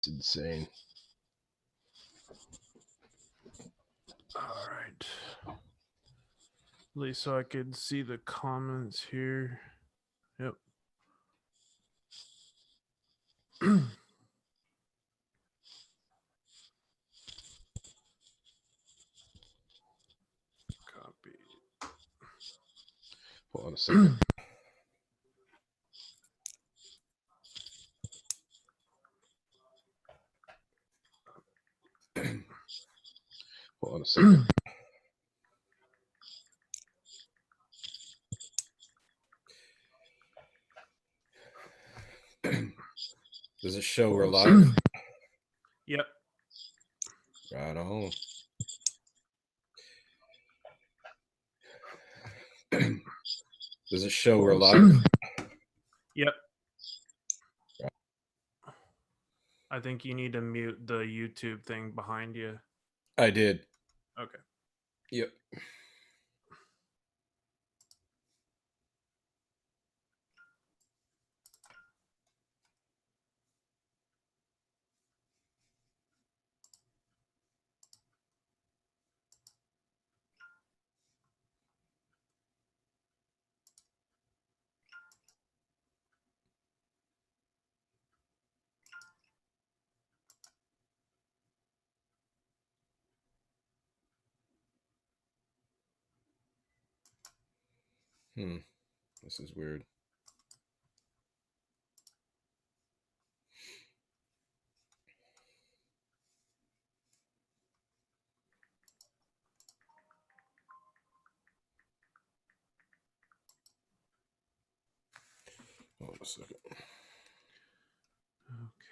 It's insane. All right. At least so I could see the comments here. Yep. Copy. Hold on a second. Hold on a second. Does it show we're live? Yep. Right on. Does it show we're live? Yep. I think you need to mute the YouTube thing behind you. I did. Okay. Yep. This is weird. Hold on a second.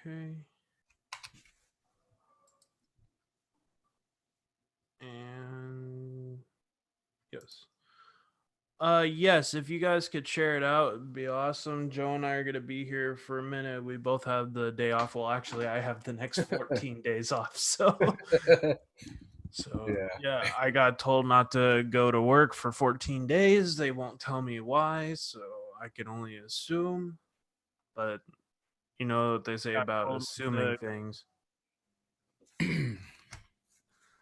Okay. And yes. Yes, if you guys could share it out, it'd be awesome. Joe and I are gonna be here for a minute. We both have the day off. Well, actually, I have the next 14 days off. So Yeah. yeah, I got told not to go to work for 14 days. They won't tell me why, so I can only assume. But you know what they say about assuming things.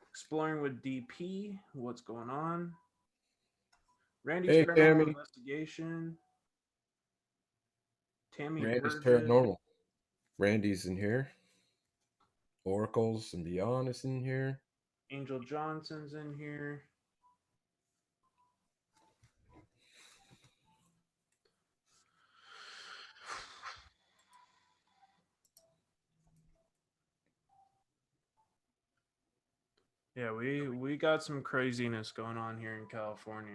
Exploring with DP, what's going on? Randy's Hey, paranormal Tammy. investigation. Tammy Randy's Burgess. paranormal. Randy's in here. Oracles and Beyond is in here. Angel Johnson's in here. Yeah, we got some craziness going on here in California.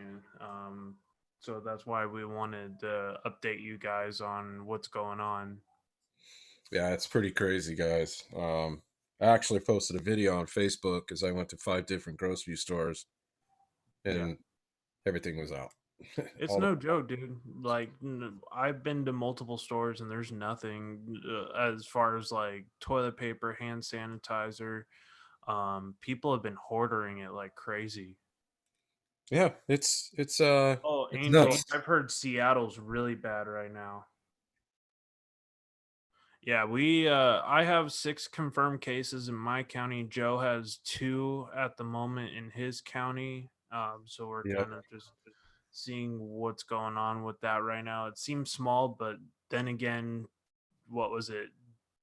So that's why we wanted to update you guys on what's going on. Yeah, it's pretty crazy, guys. I actually posted a video on Facebook because I went to 5 different grocery stores Yeah. and everything was out. It's All the no joke, dude. Like I've been to multiple stores and there's nothing as far as like toilet paper, hand sanitizer. People have been hoarding it like crazy. yeah, it's Oh, it's Angel, nuts. I've heard Seattle's really bad right now. Yeah, we I have 6 confirmed cases in my county. Joe has 2 at the moment in his county. So we're Yep. kind of just seeing what's going on with that right now. It seems small, but then again, what was it?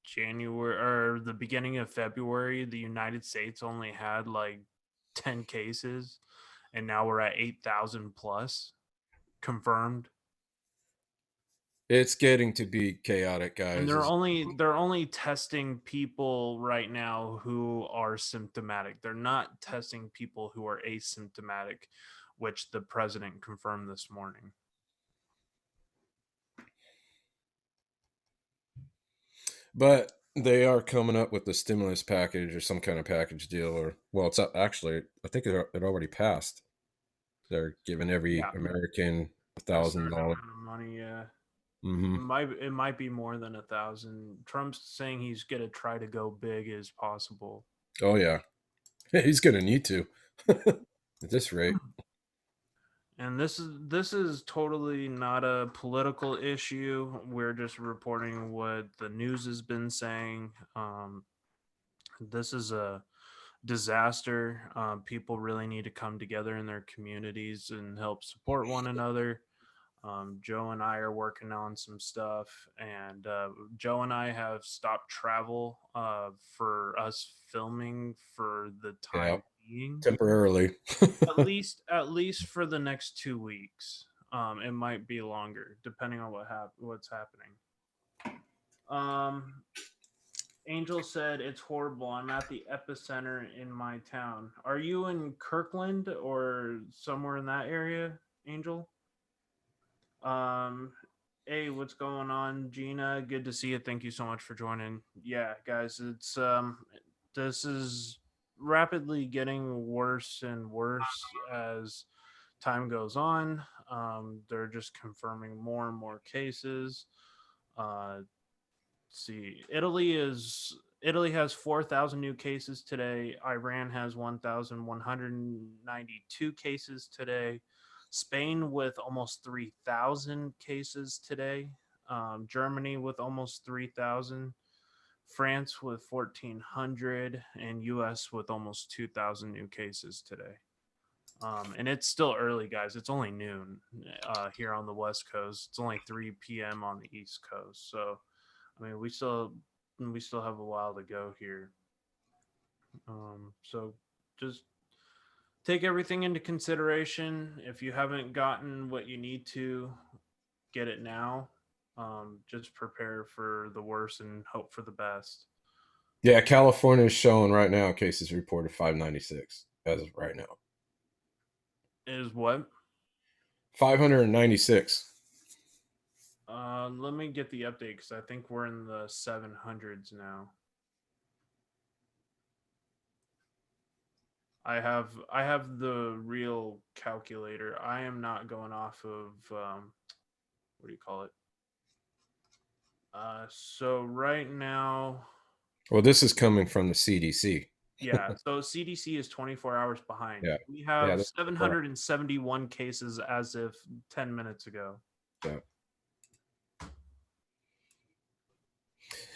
January or the beginning of February, the United States only had like 10 cases and now we're at 8,000 plus confirmed. It's getting to be chaotic, And guys. they're only testing people right now who are symptomatic. They're not testing people who are asymptomatic, which the president confirmed this morning. But they are coming up with the stimulus package or some kind of package deal, or well, it's actually I think it already passed. They're giving every Yeah, American a a thousand certain dollars. amount of money. Yeah, Mm-hmm. it might be more than 1,000. Trump's saying he's gonna try to go big as possible. Oh yeah, he's gonna need to at this rate. And this is totally not a political issue. We're just reporting what the news has been saying. This is a disaster. People really need to come together in their communities and help support one another. Joe and I are working on some stuff, and Joe and I have stopped travel for us filming for the Yeah, time being. temporarily. At least for the next 2 weeks. It might be longer depending on what's happening. Um, Angel said it's horrible. I'm at the epicenter in my town. Are you in Kirkland or somewhere in that area, Angel? Um, hey, what's going on, Gina? Good to see you. Thank you so much for joining. Yeah, guys, it's this is rapidly getting worse and worse as time goes on. They're just confirming more and more cases. Uh, see, Italy has 4,000 new cases today. Iran has 1,192 cases today. Spain with almost 3,000 cases today. Germany with almost 3,000. France with 1,400, and US with almost 2,000 new cases today. And it's still early, guys. It's only noon here on the West Coast. It's only 3 p.m. on the East Coast. So, I mean, we still have a while to go here. So just take everything into consideration. If you haven't gotten what you need to, get it now. Just prepare for the worst and hope for the best. Yeah, California is showing right now cases reported 596 as of right now. Is what? 596. Let me get the update because I think we're in the 700s now. I have the real calculator. I am not going off of what do you call it? So right now, Well, this is coming from the CDC. yeah. So CDC is 24 hours behind. Yeah. We Yeah, have that's correct. 771 cases as of 10 minutes ago. Yeah.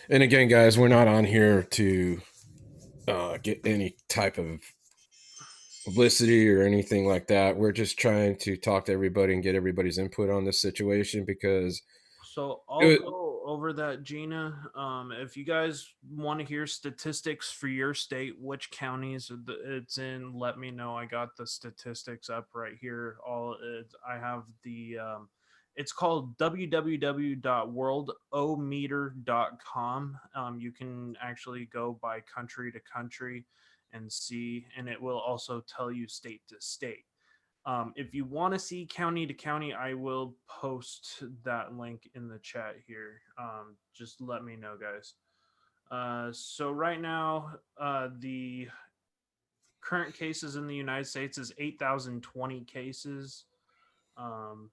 And again, guys, we're not on here to get any type of publicity or anything like that. We're just trying to talk to everybody and get everybody's input on this situation because So I'll it, go over that, Gina. If you guys want to hear statistics for your state, which counties it's in, let me know. I got the statistics up right here. I have the. It's called www.worldometer.com. You can actually go by country to country and see, and it will also tell you state to state. If you want to see county to county, I will post that link in the chat here. Just let me know, guys. So right now, the current cases in the United States is 8,020 cases. Um,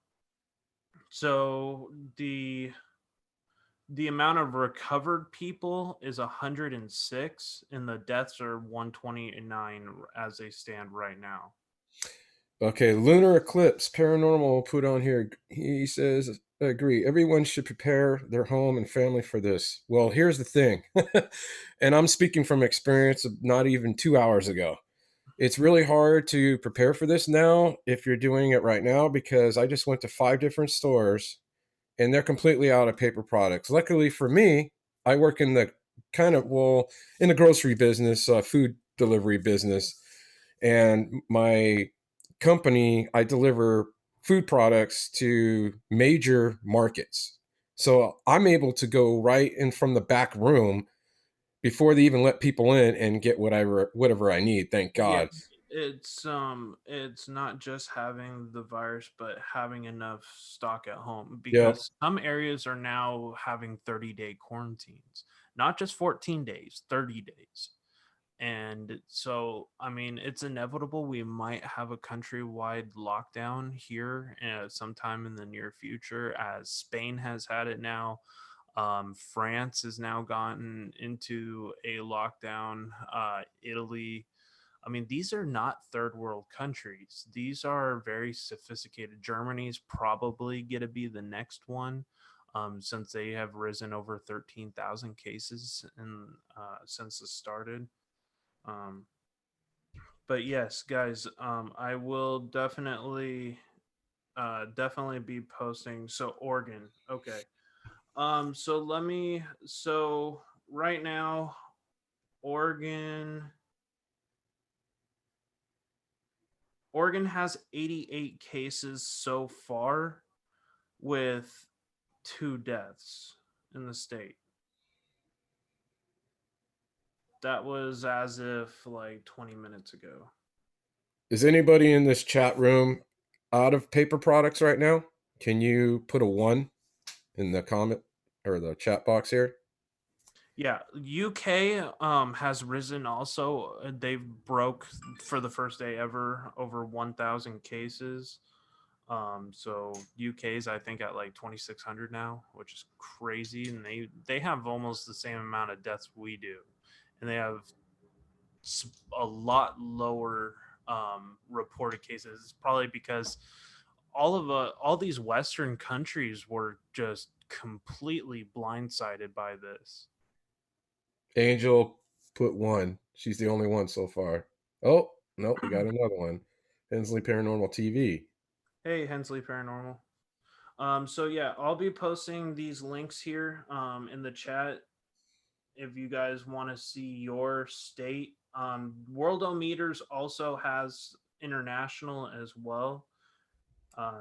so the amount of recovered people is 106, and the deaths are 129 as they stand right now. okay, lunar eclipse paranormal put on here. He says, agree. Everyone should prepare their home and family for this. Well, here's the thing, and I'm speaking from experience of not even 2 hours ago. It's really hard to prepare for this now if you're doing it right now because I just went to 5 different stores and they're completely out of paper products. Luckily for me, I work in the kind of, well, in the grocery business, food delivery business, and my company, I deliver food products to major markets. So I'm able to go right in from the back room before they even let people in and get whatever I need. Thank Yeah, God. it's not just having the virus, but having enough stock at home Yep. because some areas are now having 30-day quarantines, not just 14 days, 30 days. And so, I mean, it's inevitable we might have a countrywide lockdown here sometime in the near future, as Spain has had it now. France has now gotten into a lockdown. Italy, I mean, these are not third world countries. These are very sophisticated. Germany's probably going to be the next one, since they have risen over 13,000 cases since it started. Um, but yes, guys, I will definitely be posting. So Oregon, okay. So right now, Oregon Oregon has 88 cases so far with 2 deaths in the state. That was as if like 20 minutes ago. Is anybody in this chat room out of paper products right now? Can you put a one in the comment or the chat box here? Yeah, UK has risen also. They've broke for the first day ever over 1,000 cases. So UK's I think at like 2,600 now, which is crazy, and they have almost the same amount of deaths we do, and they have a lot lower reported cases. It's probably because all these Western countries were just completely blindsided by this. Angel put one. She's the only one so far. Oh, nope, we got another one. Hensley Paranormal TV. Hey, Hensley Paranormal. So yeah, I'll be posting these links here in the chat if you guys want to see your state. Worldometers also has international as well,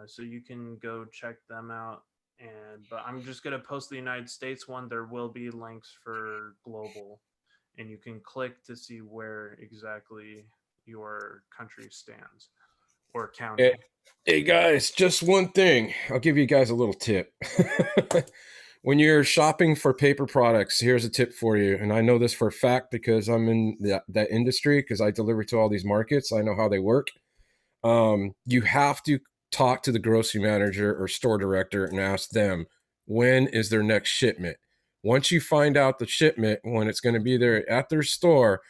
so you can go check them out. And but I'm just gonna post the United States one. There will be links for global, and you can click to see where exactly your country stands or Hey, county. hey guys, just one thing. I'll give you guys a little tip. When you're shopping for paper products, here's a tip for you. And I know this for a fact because I'm in that industry because I deliver to all these markets. I know how they work. You have to talk to the grocery manager or store director and ask them when is their next shipment. Once you find out the shipment, when it's going to be there at their store,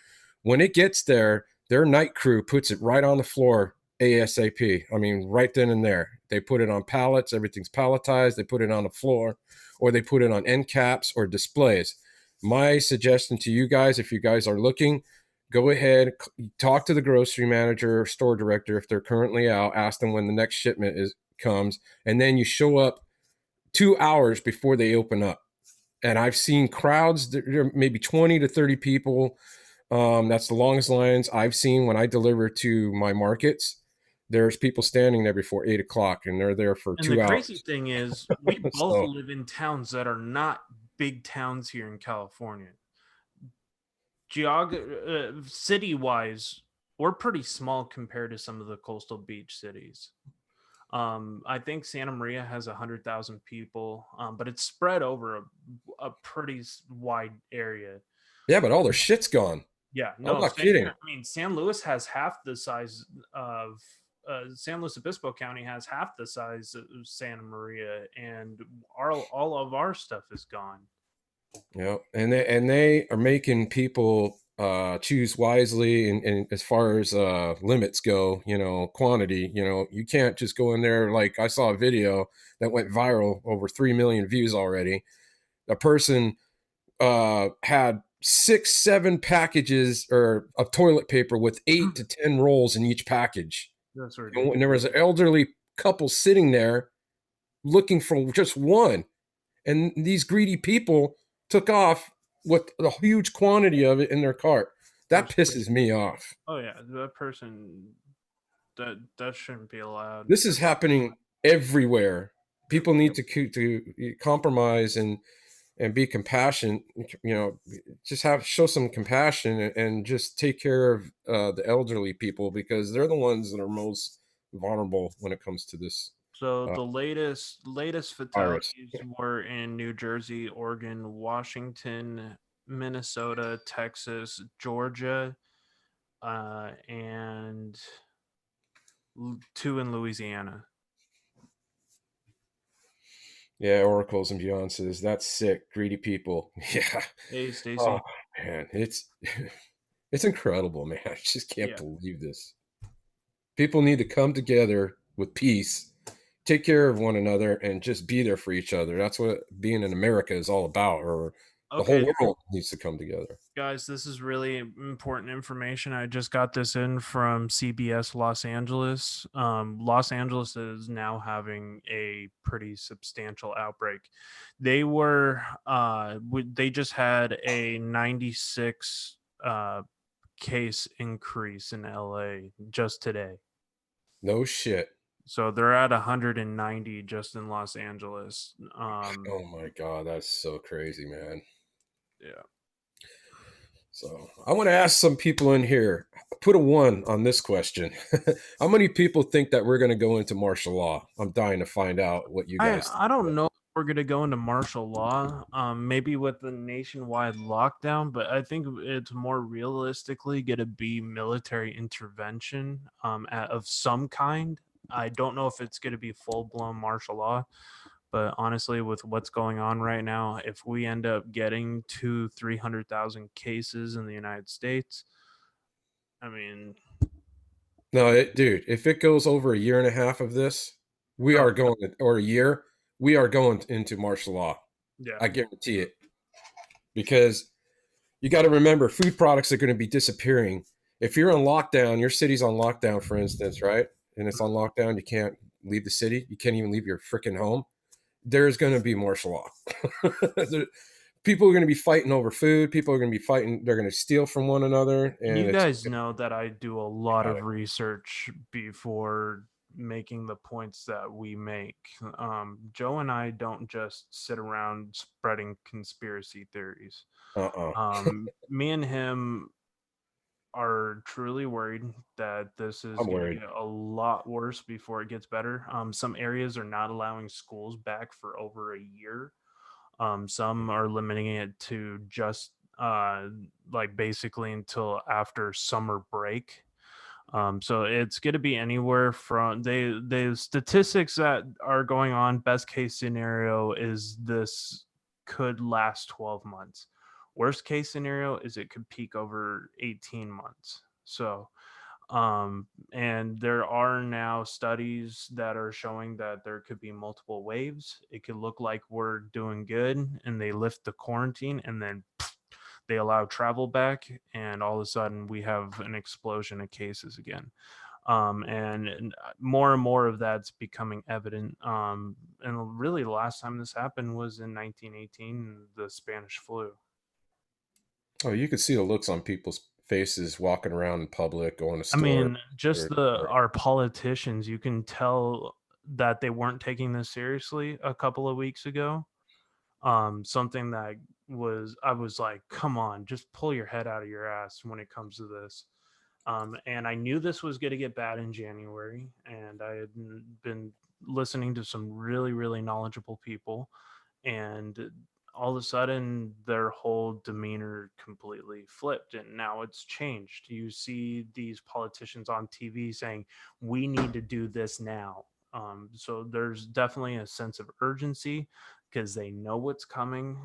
when it gets there, their night crew puts it right on the floor ASAP. I mean, right then and there. They put it on pallets, everything's palletized, they put it on the floor, or they put it on end caps or displays. My suggestion to you guys, if you guys are looking, go ahead, talk to the grocery manager or store director if they're currently out, ask them when the next shipment is comes, and then you show up 2 hours before they open up. And I've seen crowds, there maybe 20 to 30 people. That's the longest lines I've seen when I deliver to my markets. There's people standing there before 8 o'clock and they're there for And the two crazy hours. thing is, we both So, live in towns that are not big towns here in California. City wise, we're pretty small compared to some of the coastal beach cities. I think Santa Maria has 100,000 people, but it's spread over a pretty wide area. yeah, but all their shit's gone. Yeah, I'm no, not same here. kidding. I mean, San Luis has half the size of San Luis Obispo County has half the size of Santa Maria, and all of our stuff is gone. Yeah, and they are making people choose wisely, and as far as limits go, quantity. You can't just go in there. Like I saw a video that went viral, over 3 million views already. A person had 6, 7 packages or of toilet paper with 8 to 10 rolls in each package, That's and there ridiculous. was an elderly couple sitting there looking for just one, and these greedy people took off with a huge quantity of it in their cart. That That's crazy. pisses me off. Oh yeah, that person that shouldn't be allowed. This is happening everywhere. Yep. People need to compromise and be compassionate. You know, just have show some compassion and just take care of the elderly people because they're the ones that are most vulnerable when it comes to this So uh, the latest virus. fatalities were in New Jersey, Oregon, Washington, Minnesota, Texas, Georgia, and two in Louisiana. Yeah, oracles and Beyonces. That's sick. Greedy people. Yeah. Hey, Oh Stacy. man, it's It's incredible, man. I just can't Yeah. believe this. People need to come together with peace, take care of one another, and just be there for each other. That's what being in America is all about, or the whole Okay, world needs to come together. guys, this is really important information. I just got this in from CBS Los Angeles. Los Angeles is now having a pretty substantial outbreak. They just had a 96 case increase in LA just today. No shit. So they're at 190 just in Los Angeles. Oh my god, that's so crazy, man. Yeah. So I want to ask some people in here. Put a one on this question. How many people think that we're going to go into martial law? I'm dying to find out what you I guys I think. don't know if we're gonna go into martial law, maybe with the nationwide lockdown, but I think it's more realistically gonna be military intervention, of some kind. I don't know if it's gonna be full blown martial law, but honestly, with what's going on right now, if we end up getting to 300,000 cases in the United States, I mean, No, dude, if it goes over a year and a half of this, we oh are going, or a year, we are going into martial law. yeah, I guarantee it. Because you got to remember, food products are going to be disappearing. If you're on lockdown, your city's on lockdown, for instance, right? And it's on lockdown, you can't leave the city. You can't even leave your freaking home. There's going to be martial law. People are going to be fighting over food. People are going to be fighting. They're going to steal from one another, and you it's guys know that I do a lot got of it. research before making the points that we make. Joe and I don't just sit around spreading conspiracy theories. Uh-uh. Me and him are truly worried that this is I'm going to worried. get a lot worse before it gets better. Some areas are not allowing schools back for over a year. Some are limiting it to just like basically until after summer break. So it's going to be anywhere from the statistics that are going on. Best case scenario is this could last 12 months. Worst case scenario is it could peak over 18 months. So and there are now studies that are showing that there could be multiple waves. It could look like we're doing good and they lift the quarantine and then they allow travel back and all of a sudden we have an explosion of cases again. And more and more of that's becoming evident. And really the last time this happened was in 1918, the Spanish flu. Oh, you could see the looks on people's faces walking around in public, going to I stores. mean, just Or, the our politicians, you can tell that they weren't taking this seriously a couple of weeks ago. Something that was I was like, "Come on, just pull your head out of your ass when it comes to this." And I knew this was going to get bad in January, and I had been listening to some really, really knowledgeable people, and all of a sudden their whole demeanor completely flipped and now it's changed. You see these politicians on TV saying we need to do this now. So there's definitely a sense of urgency because they know what's coming,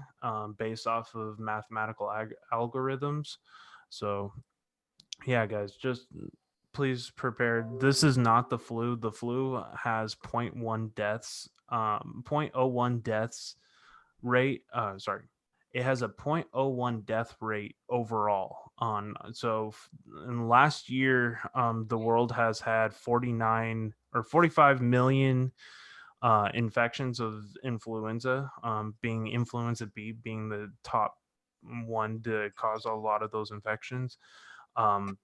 based off of mathematical algorithms. So yeah, guys, just please prepare. This is not the flu. The flu has zero point 0.1 deaths, zero point zero 0.01 deaths rate. Sorry, it has a zero point zero 0.01 death rate overall. On so in last year, the world has had 49 or 45 million infections of influenza. Being influenza B being the top one to cause a lot of those infections. Um,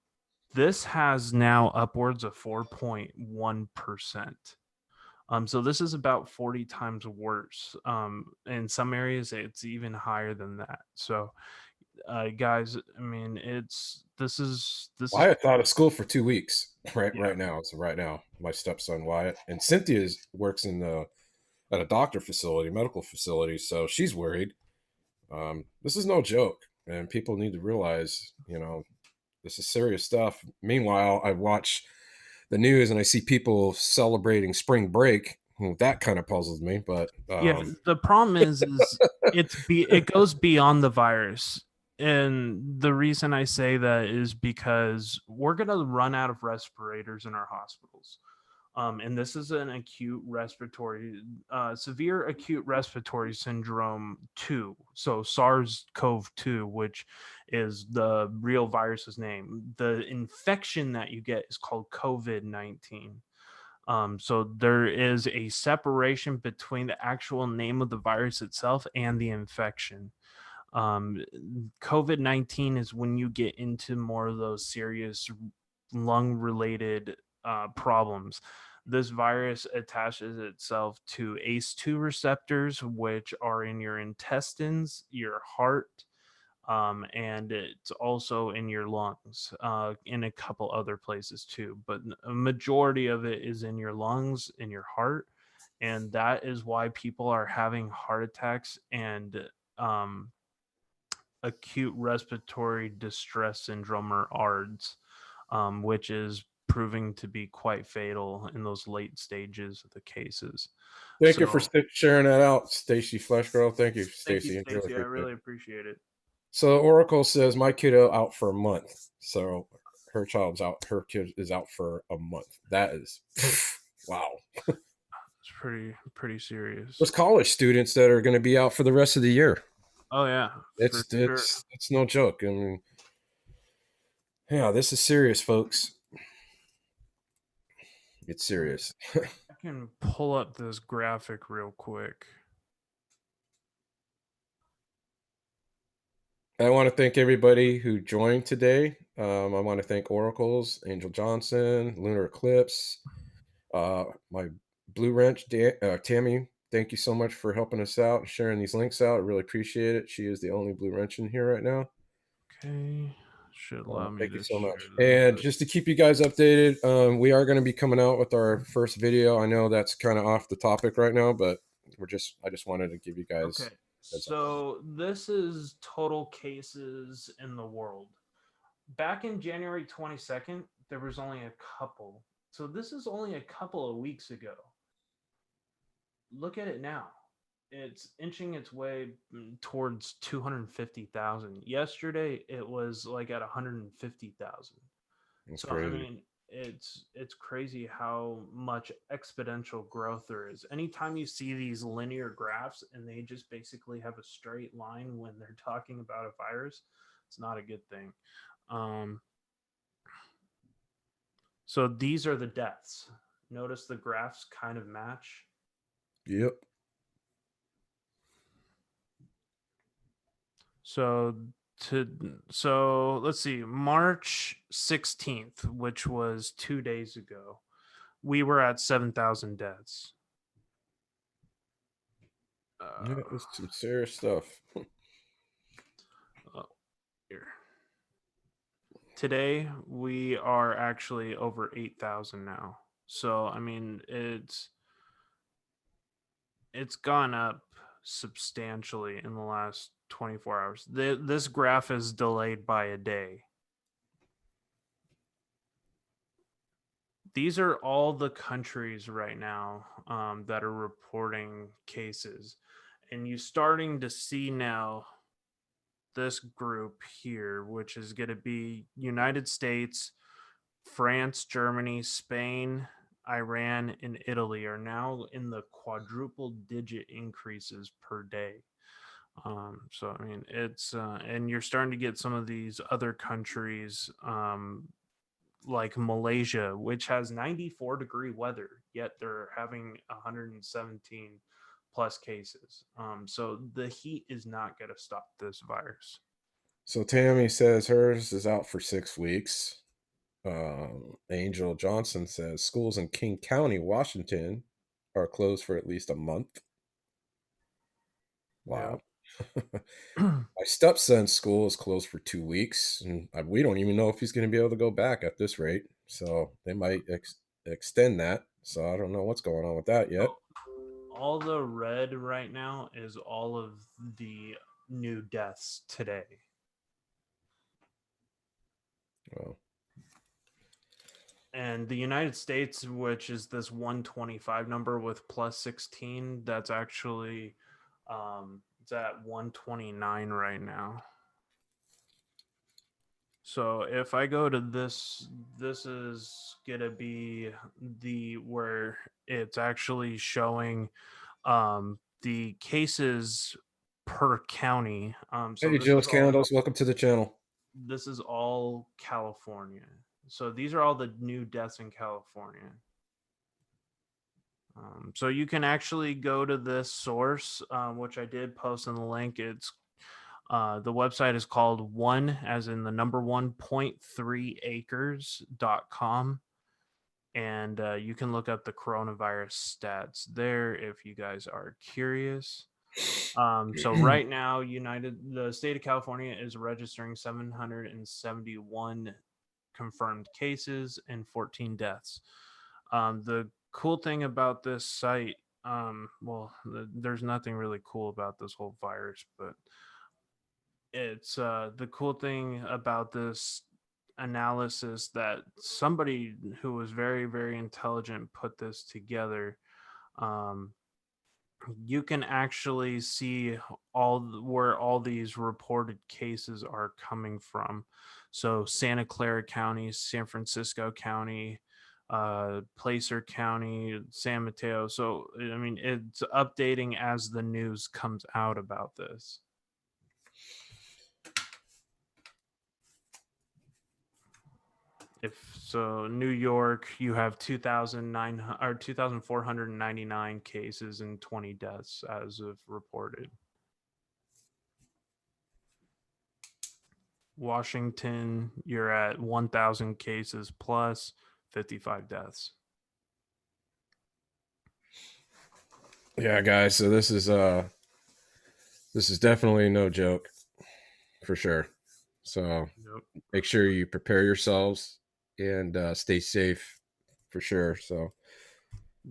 this has now upwards of 4.1%. So this is about 40 times worse. In some areas, it's even higher than that. So, guys, I mean, this is Wyatt's out of school for 2 weeks. Right, yeah, right now. So right now, my stepson Wyatt and Cynthia works in the at a doctor facility, medical facility. So she's worried. This is no joke, and people need to realize, this is serious stuff. Meanwhile, I watch the news and I see people celebrating spring break. Well, that kind of puzzles me, but yeah. The problem is it goes beyond the virus. And the reason I say that is because we're going to run out of respirators in our hospitals. And this is an severe acute respiratory syndrome 2. So SARS-CoV-2, which is the real virus's name. The infection that you get is called COVID-19. So there is a separation between the actual name of the virus itself and the infection. um COVID-19 is when you get into more of those serious lung related problems. This virus attaches itself to ACE2 receptors, which are in your intestines, your heart, and it's also in your lungs, in a couple other places too. But a majority of it is in your lungs, in your heart, and that is why people are having heart attacks and um, acute respiratory distress syndrome, or ARDS, which is proving to be quite fatal in those late stages of the cases. Thank you for So, sharing that out, Stacy Flesh Girl. Thank you, thank you, Stacy. I really Stacy. I appreciate it. really appreciate it. So Oracle says my kiddo out for a month. So her child's out. Her kid is out for a month. That is wow. It's pretty serious. There's college students that are going to be out for the rest of the year. Oh yeah, for sure. It's no joke. I mean, yeah, this is serious, folks. It's serious. I can pull up this graphic real quick. I want to thank everybody who joined today. I want to thank Oracles, Angel Johnson, Lunar Eclipse, my Blue Wrench, Tammy. Thank you so much for helping us out and sharing these links out. I really appreciate it. She is the only Blue Wrench in here right now. Okay, should allow me Thank you to so share much. And this. just to keep you guys updated, we are going to be coming out with our first video. I know that's kind of off the topic right now, but I just wanted to give you Okay, guys heads up. so this is total cases in the world. Back in January 22nd, there was only a couple. So this is only a couple of weeks ago. Look at it now. It's inching its way towards 250,000. Yesterday, it was like at 150,000. It's So I crazy. mean, it's crazy how much exponential growth there is. Anytime you see these linear graphs and they just basically have a straight line when they're talking about a virus, it's not a good thing. Um, so these are the deaths. Notice the graphs kind of match. Yep. So so let's see, March 16th, which was 2 days ago, we were at 7,000 deaths. Yeah, it's some serious stuff. Oh, here. Today we are actually over 8,000 now. So I mean, it's gone up substantially in the last 24 hours. This graph is delayed by a day. These are all the countries right now that are reporting cases, and you're starting to see now this group here, which is going to be United States, France, Germany, Spain, Iran, and Italy are now in the quadruple digit increases per day. So I mean, it's and you're starting to get some of these other countries, like Malaysia, which has 94-degree weather, yet they're having 117 plus cases. So the heat is not going to stop this virus. So Tammy says hers is out for 6 weeks. Angel Johnson says schools in King County, Washington, are closed for at least a month. Yeah. Wow. My stepson's school is closed for 2 weeks, and we don't even know if he's going to be able to go back at this rate. So they might extend that. So I don't know what's going on with that yet. So all the red right now is all of the new deaths today. Well, And the United States, which is this 125 number with plus 16, that's actually it's at 129 right now. So if I go to this, this is gonna be the where it's actually showing the cases per county. So Hey, this is Jill's all Candles, welcome to the channel. California. So these are all the new deaths in California. So you can actually go to this source, which I did post in the link. It's the website is called one as in the number 1.3acres.com. And you can look up the coronavirus stats there if you guys are curious. So right now, the state of California is registering 771 confirmed cases and 14 deaths. The cool thing about this site, there's nothing really cool about this whole virus, but it's the cool thing about this analysis that somebody who was very, very intelligent put this together. Um, you can actually see where all these reported cases are coming from. So Santa Clara County, San Francisco County, Placer County, San Mateo. So I mean, it's updating as the news comes out about this. If so, New York, you have 2,009 or 2,499 cases and 20 deaths as of reported. Washington, you're at 1,000 cases plus 55 deaths. Yeah, guys, so this is definitely no joke for sure. So Yep, make sure you prepare yourselves and stay safe for sure. So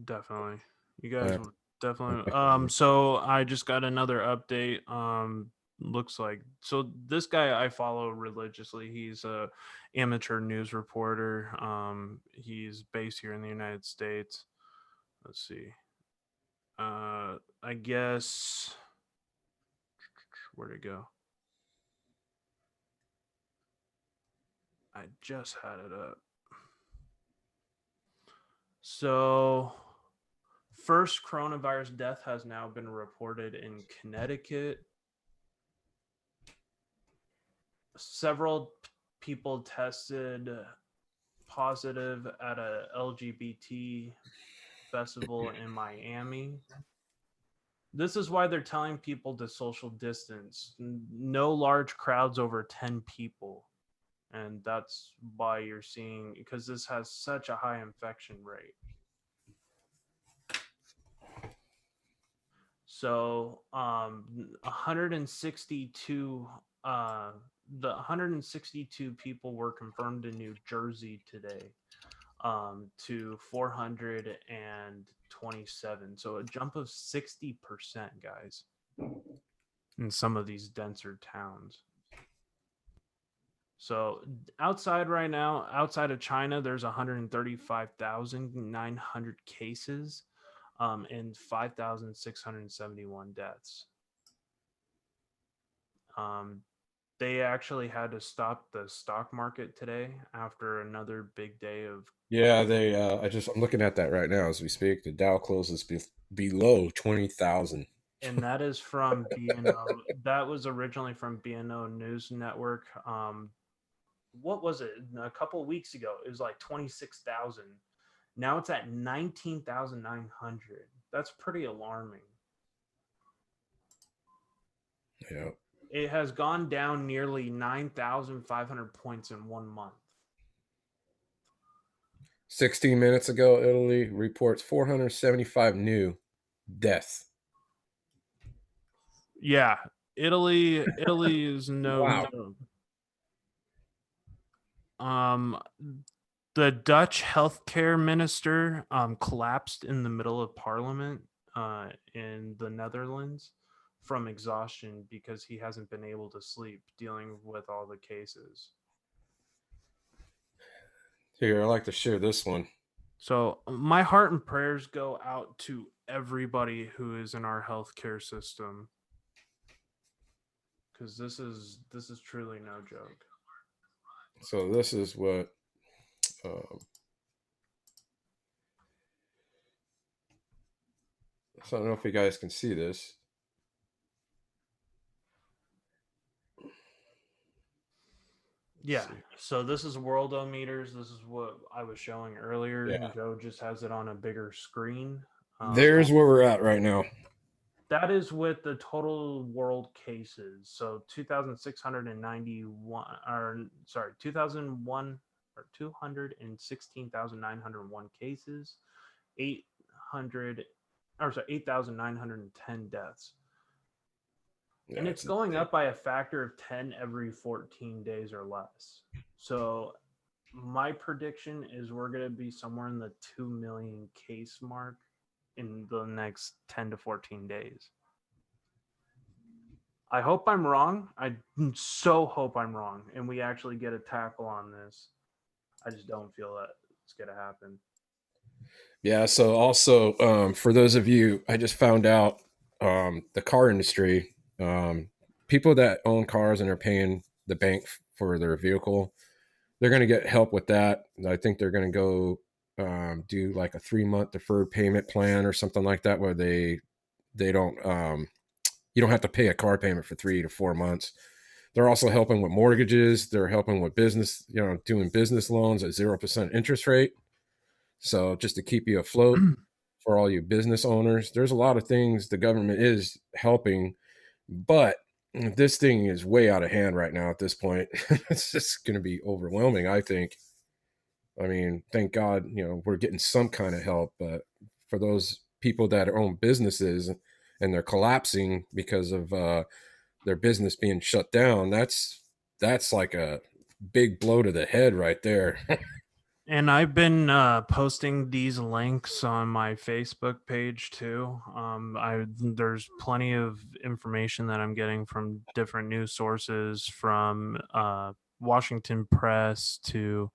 definitely. You I guys have will definitely. to, So I just got another update. Looks like so this guy I follow religiously. He's a amateur news reporter. He's based here in the United States. Let's see. I guess where'd it go? I just had it up. So, first coronavirus death has now been reported in Connecticut. Several people tested positive at a LGBT festival in Miami. This is why they're telling people to social distance. No large crowds over 10 people. And that's why you're seeing, because this has such a high infection rate. So 162 the 162 people were confirmed in New Jersey today, to 427. So a jump of 60%, guys, in some of these denser towns. So outside right now, outside of China, there's 135,900 cases, and 5,671 deaths. Um, they actually had to stop the stock market today after another big day of yeah, they. I'm looking at that right now as we speak. The Dow closes below 20,000. and that is from BNO. That was originally from BNO News Network. What was it? A couple of weeks ago, it was like 26,000. Now it's at 19,900. That's pretty alarming. Yeah. It has gone down nearly 9,500 points in 1 month. 16 minutes ago, Italy reports 475 new deaths. Yeah, Italy is no Wow. joke. Um, the Dutch healthcare minister collapsed in the middle of parliament in the Netherlands from exhaustion because he hasn't been able to sleep dealing with all the cases. Here, I like to share this one. So my heart and prayers go out to everybody who is in our healthcare system, because this is truly no joke. So this is what. Um, so I don't know if you guys can see this. Let's Yeah. see. So this is worldometers. This is what I was showing earlier. Yeah. Joe just has it on a bigger screen. There's where we're at right now. That is with the total world cases. So 2,691, or sorry, 2001 or 216,901 cases, 800, or sorry, 8,910 deaths. Yeah, And it's it's going insane. up by a factor of 10 every 14 days or less. So my prediction is we're going to be somewhere in the 2 million case mark in the next 10 to 14 days. I hope I'm wrong. I so hope I'm wrong and we actually get a tackle on this. I just don't feel that it's going to happen. Yeah. So also, for those of you, I just found out the car industry, people that own cars and are paying the bank for their vehicle, they're going to get help with that. I think they're going to go do like a 3 month deferred payment plan or something like that, where they don't you don't have to pay a car payment for 3 to 4 months. They're also helping with mortgages. They're helping with business, doing business loans at 0% interest rate. So just to keep you afloat for all you business owners, there's a lot of things the government is helping, but this thing is way out of hand right now at this point. It's just going to be overwhelming, I think. I mean, thank God, we're getting some kind of help, but for those people that own businesses and they're collapsing because of their business being shut down, that's like a big blow to the head right there. And I've been posting these links on my Facebook page too. There's plenty of information that I'm getting from different news sources, from Washington Press to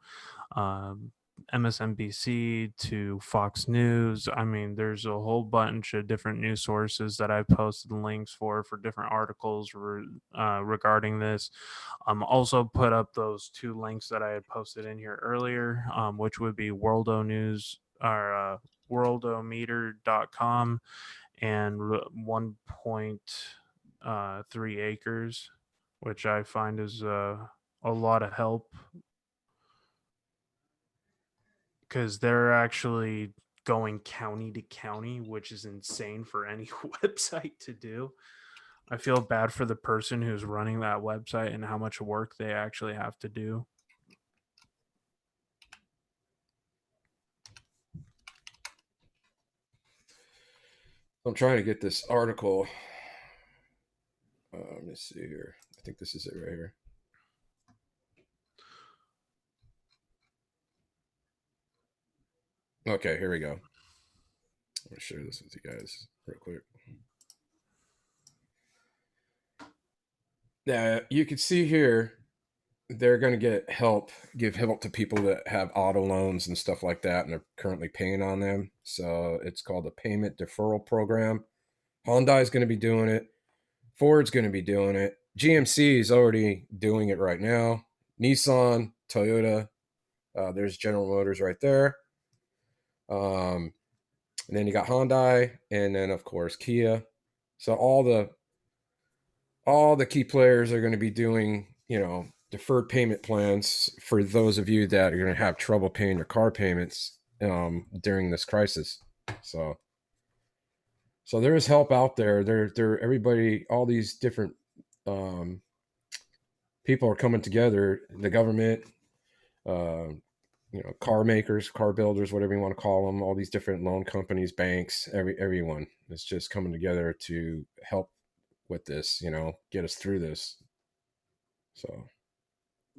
um, MSNBC to Fox News. I mean, there's a whole bunch of different news sources that I posted links for different articles regarding this. Also put up those two links that I had posted in here earlier, which would be Worldo News or worldometer.com and 1.3 acres, which I find is a lot of help because they're actually going county to county, which is insane for any website to do. I feel bad for the person who's running that website and how much work they actually have to do. I'm trying to get this article. Let me see here. I think this is it right here. Okay, here we go. I'm going to share this with you guys real quick. Now, you can see here they're going to give help to people that have auto loans and stuff like that, and they're currently paying on them. So it's called the Payment Deferral Program. Hyundai is going to be doing it. Ford's going to be doing it. GMC is already doing it right now. Nissan, Toyota, there's General Motors right there. And then you got Hyundai, and then of course Kia. So all the key players are going to be doing, deferred payment plans for those of you that are going to have trouble paying your car payments during this crisis. So, so there is help out there. Everybody, all these different um, people are coming together. The government, uh, car makers, car builders, whatever you want to call them, all these different loan companies, banks, everyone is just coming together to help with this, get us through this. So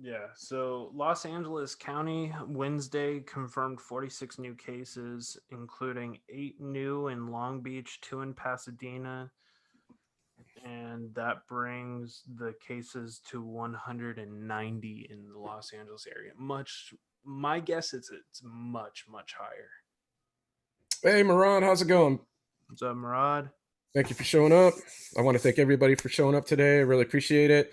Yeah, so Los Angeles County Wednesday confirmed 46 new cases, including 8 new in Long Beach, 2 in Pasadena, and that brings the cases to 190 in the Los Angeles area. My guess is it's much higher. hey, Moran, how's it going? What's up, Murad? Thank you for showing up. I want to thank everybody for showing up today. I really appreciate it.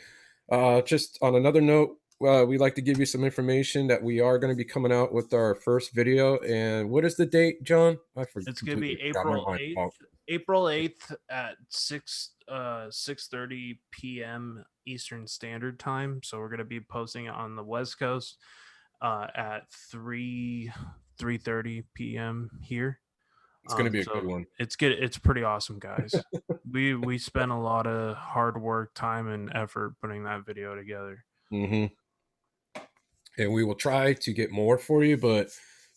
Just on another note, we'd like to give you some information that we are going to be coming out with our first video. And what is the date, John? It's gonna Completely be forgot my April mind. Oh, 8th. April 8th at 6:30 p.m. Eastern Standard Time. So we're gonna be posting it on the West Coast at 3:30 p.m. here. it's going to be a good So one. it's good. It's pretty awesome, guys. We spent a lot of hard work, time, and effort putting that video together. Hmm. And we will try to get more for you, but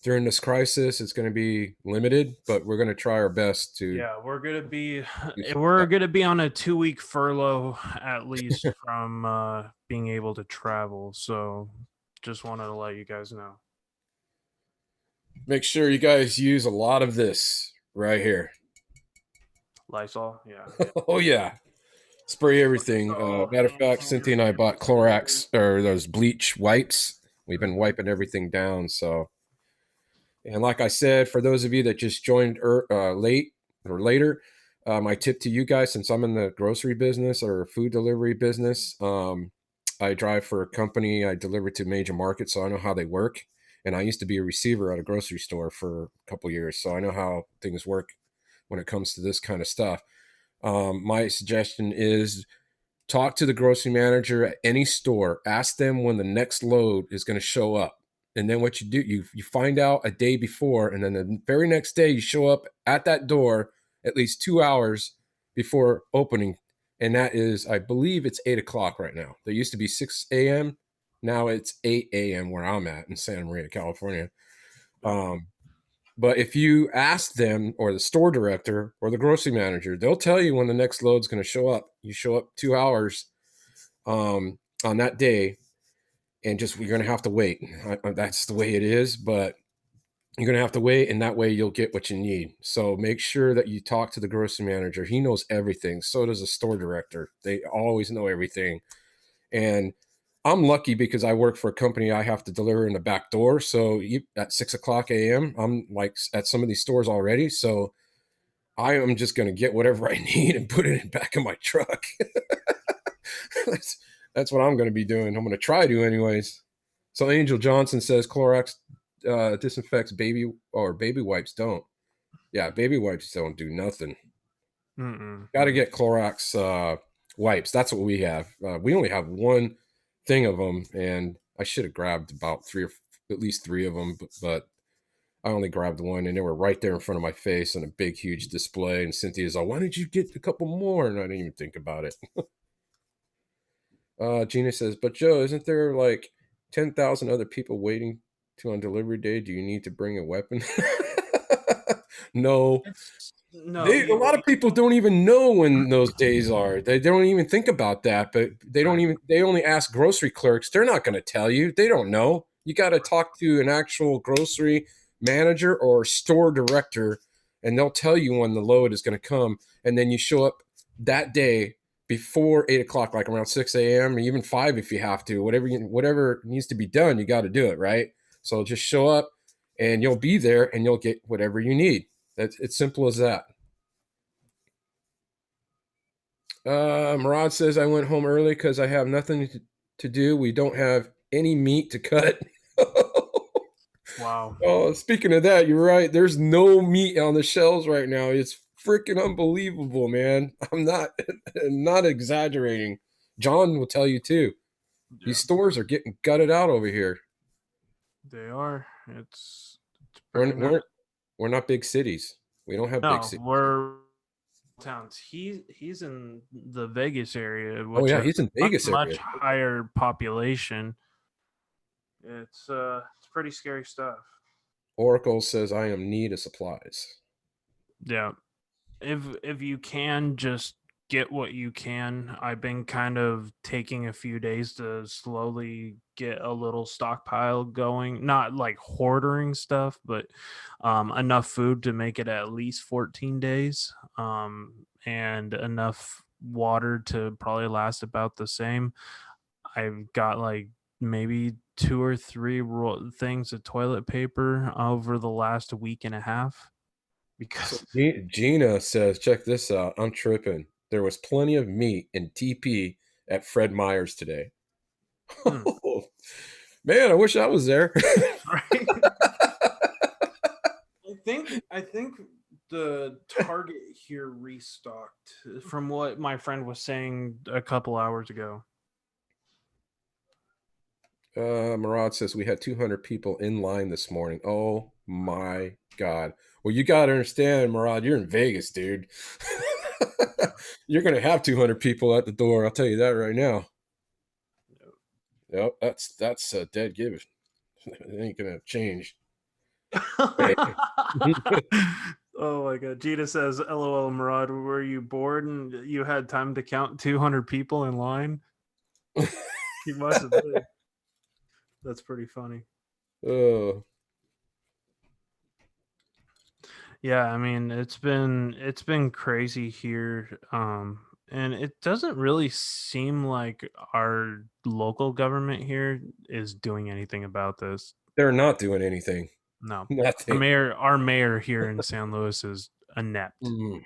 during this crisis, it's going to be limited. But we're going to try our best to Yeah, we're gonna be do some we're stuff. gonna be on a 2-week furlough at least from being able to travel. So just wanted to let you guys know. Make sure you guys use a lot of this right here. Lysol, yeah. Oh yeah, spray everything. Lysol, Matter of hand fact, Cynthia and I bought sanitizer. Clorox or those bleach wipes. We've been Mhm. wiping everything down. So, and like I said, for those of you that just joined late or later, my tip to you guys, since I'm in the grocery business or food delivery business, I drive for a company. I deliver to major markets, so I know how they work. And I used to be a receiver at a grocery store for a couple years, so I know how things work when it comes to this kind of stuff. My suggestion is talk to the grocery manager at any store. Ask them when the next load is going to show up. And then what you do, you find out a day before, and then the very next day you show up at that door at least 2 hours before opening. And that is, I believe it's 8 o'clock right now. There used to be 6 a.m. Now it's 8 a.m. where I'm at in Santa Maria, California. Yep. Um, but if you ask them or the store director or the grocery manager, they'll tell you when the next load's going to show up. You show up 2 hours on that day, and just you're going to have to wait. That's the way it is, but you're going to have to wait, and that way you'll get what you need. So make sure that you talk to the grocery manager. He knows everything. So does the store director. They always know everything. And I'm lucky because I work for a company I have to deliver in the back door. So at 6 o'clock a.m., I'm like at some of these stores already. So I am just going to get whatever I need and put it in the back of my truck. that's, that's what I'm going to be doing. I'm going to try to, anyways. So Angel Johnson says Clorox disinfects baby wipes don't. Yeah, baby wipes don't do nothing. Mm-mm, Got to mm. get Clorox wipes. That's what we have. We only have one thing of them, and I should have grabbed about at least three of them, but I only grabbed one, and they were right there in front of my face on a big, huge display. And Cynthia's like, "Why didn't you get a couple more?" And I didn't even think about it. Gina says, "But Joe, isn't there like 10,000 other people waiting to on delivery day? Do you need to bring a weapon?" No, It's no, a you lot of people don't even know when those days are. They don't even think about that, but right. they only ask grocery clerks. They're not going to tell you. They don't know. You got to talk to an actual grocery manager or store director, and they'll tell you when the load is going to come. And then you show up that day before 8 o'clock, like around 6 a.m. or even 5 if you have to. Whatever needs to be done, you got to do it, right? So just show up and you'll be there and you'll get whatever you need. It's simple as that. Murad says I went home early because I have nothing to do. We don't have any meat to cut. Wow. Oh, speaking of that, you're right. There's no meat on the shelves right now. It's freaking unbelievable, man. I'm not not exaggerating. John will tell you too. Yeah, These stores are getting gutted out over here. they are. It's We're pretty nice. we're we're not big cities. We don't have big No, cities here. we're towns. He's in the Vegas area, Oh which yeah, has he's in Vegas much area. higher population. It's pretty scary stuff. Oracle says I am need of supplies. Yeah. If you can just get what you can. I've been kind of taking a few days to slowly get a little stockpile going, not like hoarding stuff, but enough food to make it at least 14 days, and enough water to probably last about the same. I've got like maybe two or three things of toilet paper over the last week and a half So because Gina says, check this out. I'm tripping. There was plenty of meat and TP at Fred Meyer's today. Hmm. Man, I wish I was there. Right. I think the Target here restocked from what my friend was saying a couple hours ago. Murad says we had 200 people in line this morning. Oh my God. Well, you got to understand, Murad, you're in Vegas, dude. You're going to have 200 people at the door. I'll tell you that right now. Yep, that's a dead given. It ain't going to change. Hey. Oh my god. Gita says, LOL, Murad, were you bored and you had time to count 200 people in line? He must have been. That's pretty funny. Oh, Yeah, I mean, it's been crazy here. And it doesn't really seem like our local government here is doing anything about this. they're not doing anything. No. Our Nothing. mayor our mayor here in San Luis is inept. Mm.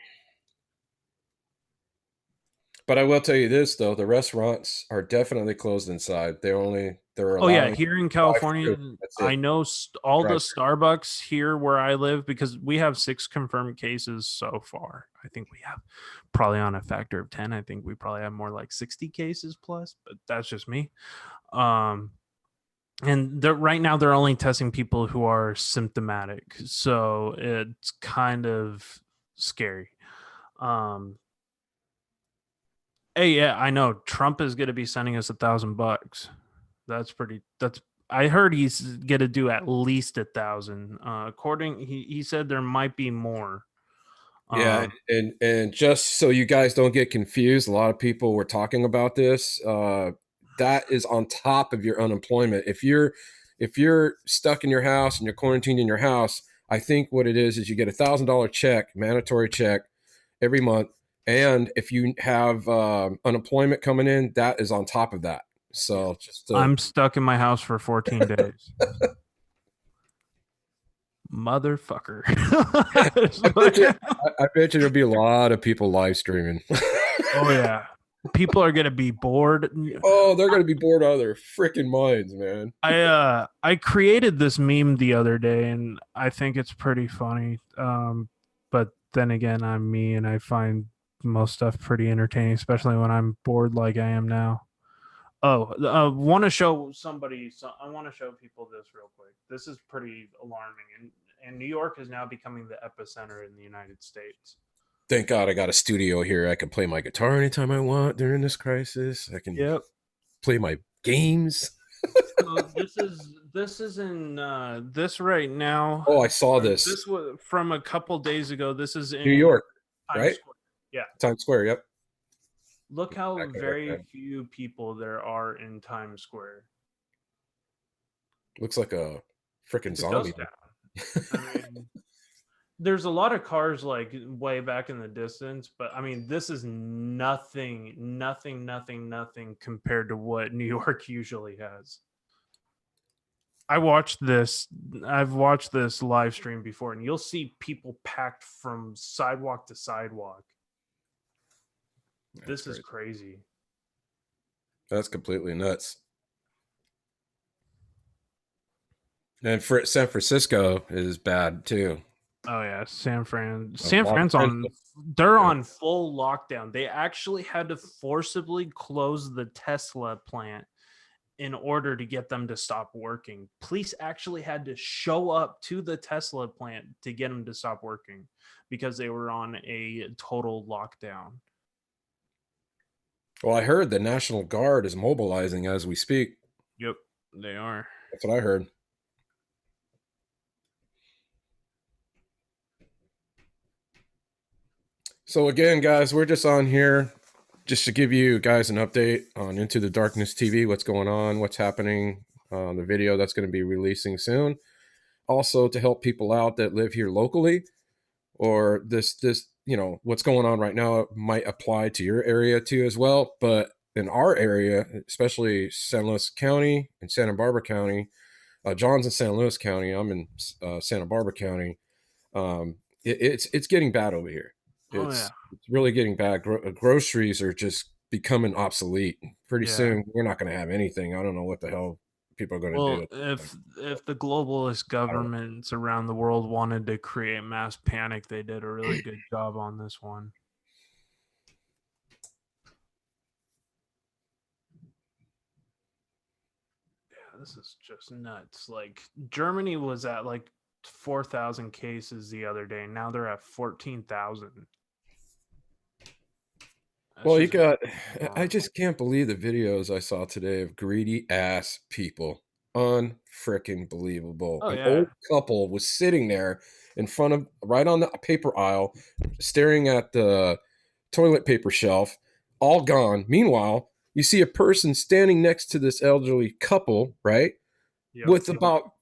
But I will tell you this though, the restaurants are definitely closed inside. They're Oh yeah, allowing here in drive California, through. That's I it. know all the Drive Starbucks here where I live because we have 6 confirmed cases so far. I think we have probably on a factor of 10. I think we probably have more like 60 cases plus, but that's just me. Um and right now they're only testing people who are symptomatic. So it's kind of scary. Um Hey, yeah, I know Trump is going to be sending us $1,000. That's I heard he's gonna do at least 1,000. According he said there might be more. Yeah, Um, and just so you guys don't get confused, a lot of people were talking about this. That is on top of your unemployment. If you're stuck in your house and you're quarantined in your house, I think what it is you get $1,000 check, mandatory check every month, and if you have unemployment coming in, that is on top of that. yeah, So just I'm stuck in my house for 14 days. Motherfucker. I bet you there'll be a lot of people live streaming. Oh yeah, people are gonna be bored. Oh, they're gonna be bored out of their freaking minds, man. I created this meme the other day and I think it's pretty funny. But then again, I'm me and I find most stuff pretty entertaining, especially when I'm bored like I am now. Oh, want to show somebody. So I want to show people this real quick. This is pretty alarming, and New York is now becoming the epicenter in the United States. Thank God I got a studio here. I can play my guitar anytime I want during this crisis. I can Yep. play my games. So this is in this right now. Oh, I saw Or this. this was from a couple days ago. This is New in York, Times right? Square. Yeah. Times Square. Yep. Look how Okay, right very there. few people there are in Times Square. Looks like a freaking It's a ghost zombie. town. I mean, there's a lot of cars like way back in the distance, but I mean, this is nothing, nothing, nothing, nothing compared to what New York usually has. I watched this. I've watched this live stream before, and you'll see people packed from sidewalk to sidewalk. That's This is crazy. crazy. That's completely nuts. And for San Francisco is bad too. Oh yeah, San Fran. A San lot of Fran's friends. on. They're Yeah. on full lockdown. They actually had to forcibly close the Tesla plant in order to get them to stop working. Police actually had to show up to the Tesla plant to get them to stop working because they were on a total lockdown. Well, I heard the National Guard is mobilizing as we speak. Yep, they are. That's what I heard. So again, guys, we're just on here just to give you guys an update on Into the Darkness TV, what's going on, what's happening on the video that's going to be releasing soon. Also to help people out that live here locally, or this what's going on right now might apply to your area too as well. But in our area, especially San Luis County and Santa Barbara County, John's in San Luis County. I'm in Santa Barbara County. It's getting bad over here. Oh yeah. It's really getting bad. Groceries are just becoming obsolete. Pretty Yeah. soon, we're not going to have anything. I don't know what the hell people are going to Well, do. if the globalist I don't know. governments around the world wanted to create mass panic, they did a really good job on this one. Yeah, this is just nuts. Like Germany was at like 4,000 cases the other day. Now they're at 14,000. That's Well, you just got, I wrong. just can't believe the videos I saw today of greedy ass people. Unfricking believable. Oh An yeah. old couple was sitting there in front of, right on the paper aisle, staring at the toilet paper shelf, all gone. Meanwhile, you see a person standing next to this elderly couple, right? Yep. With about,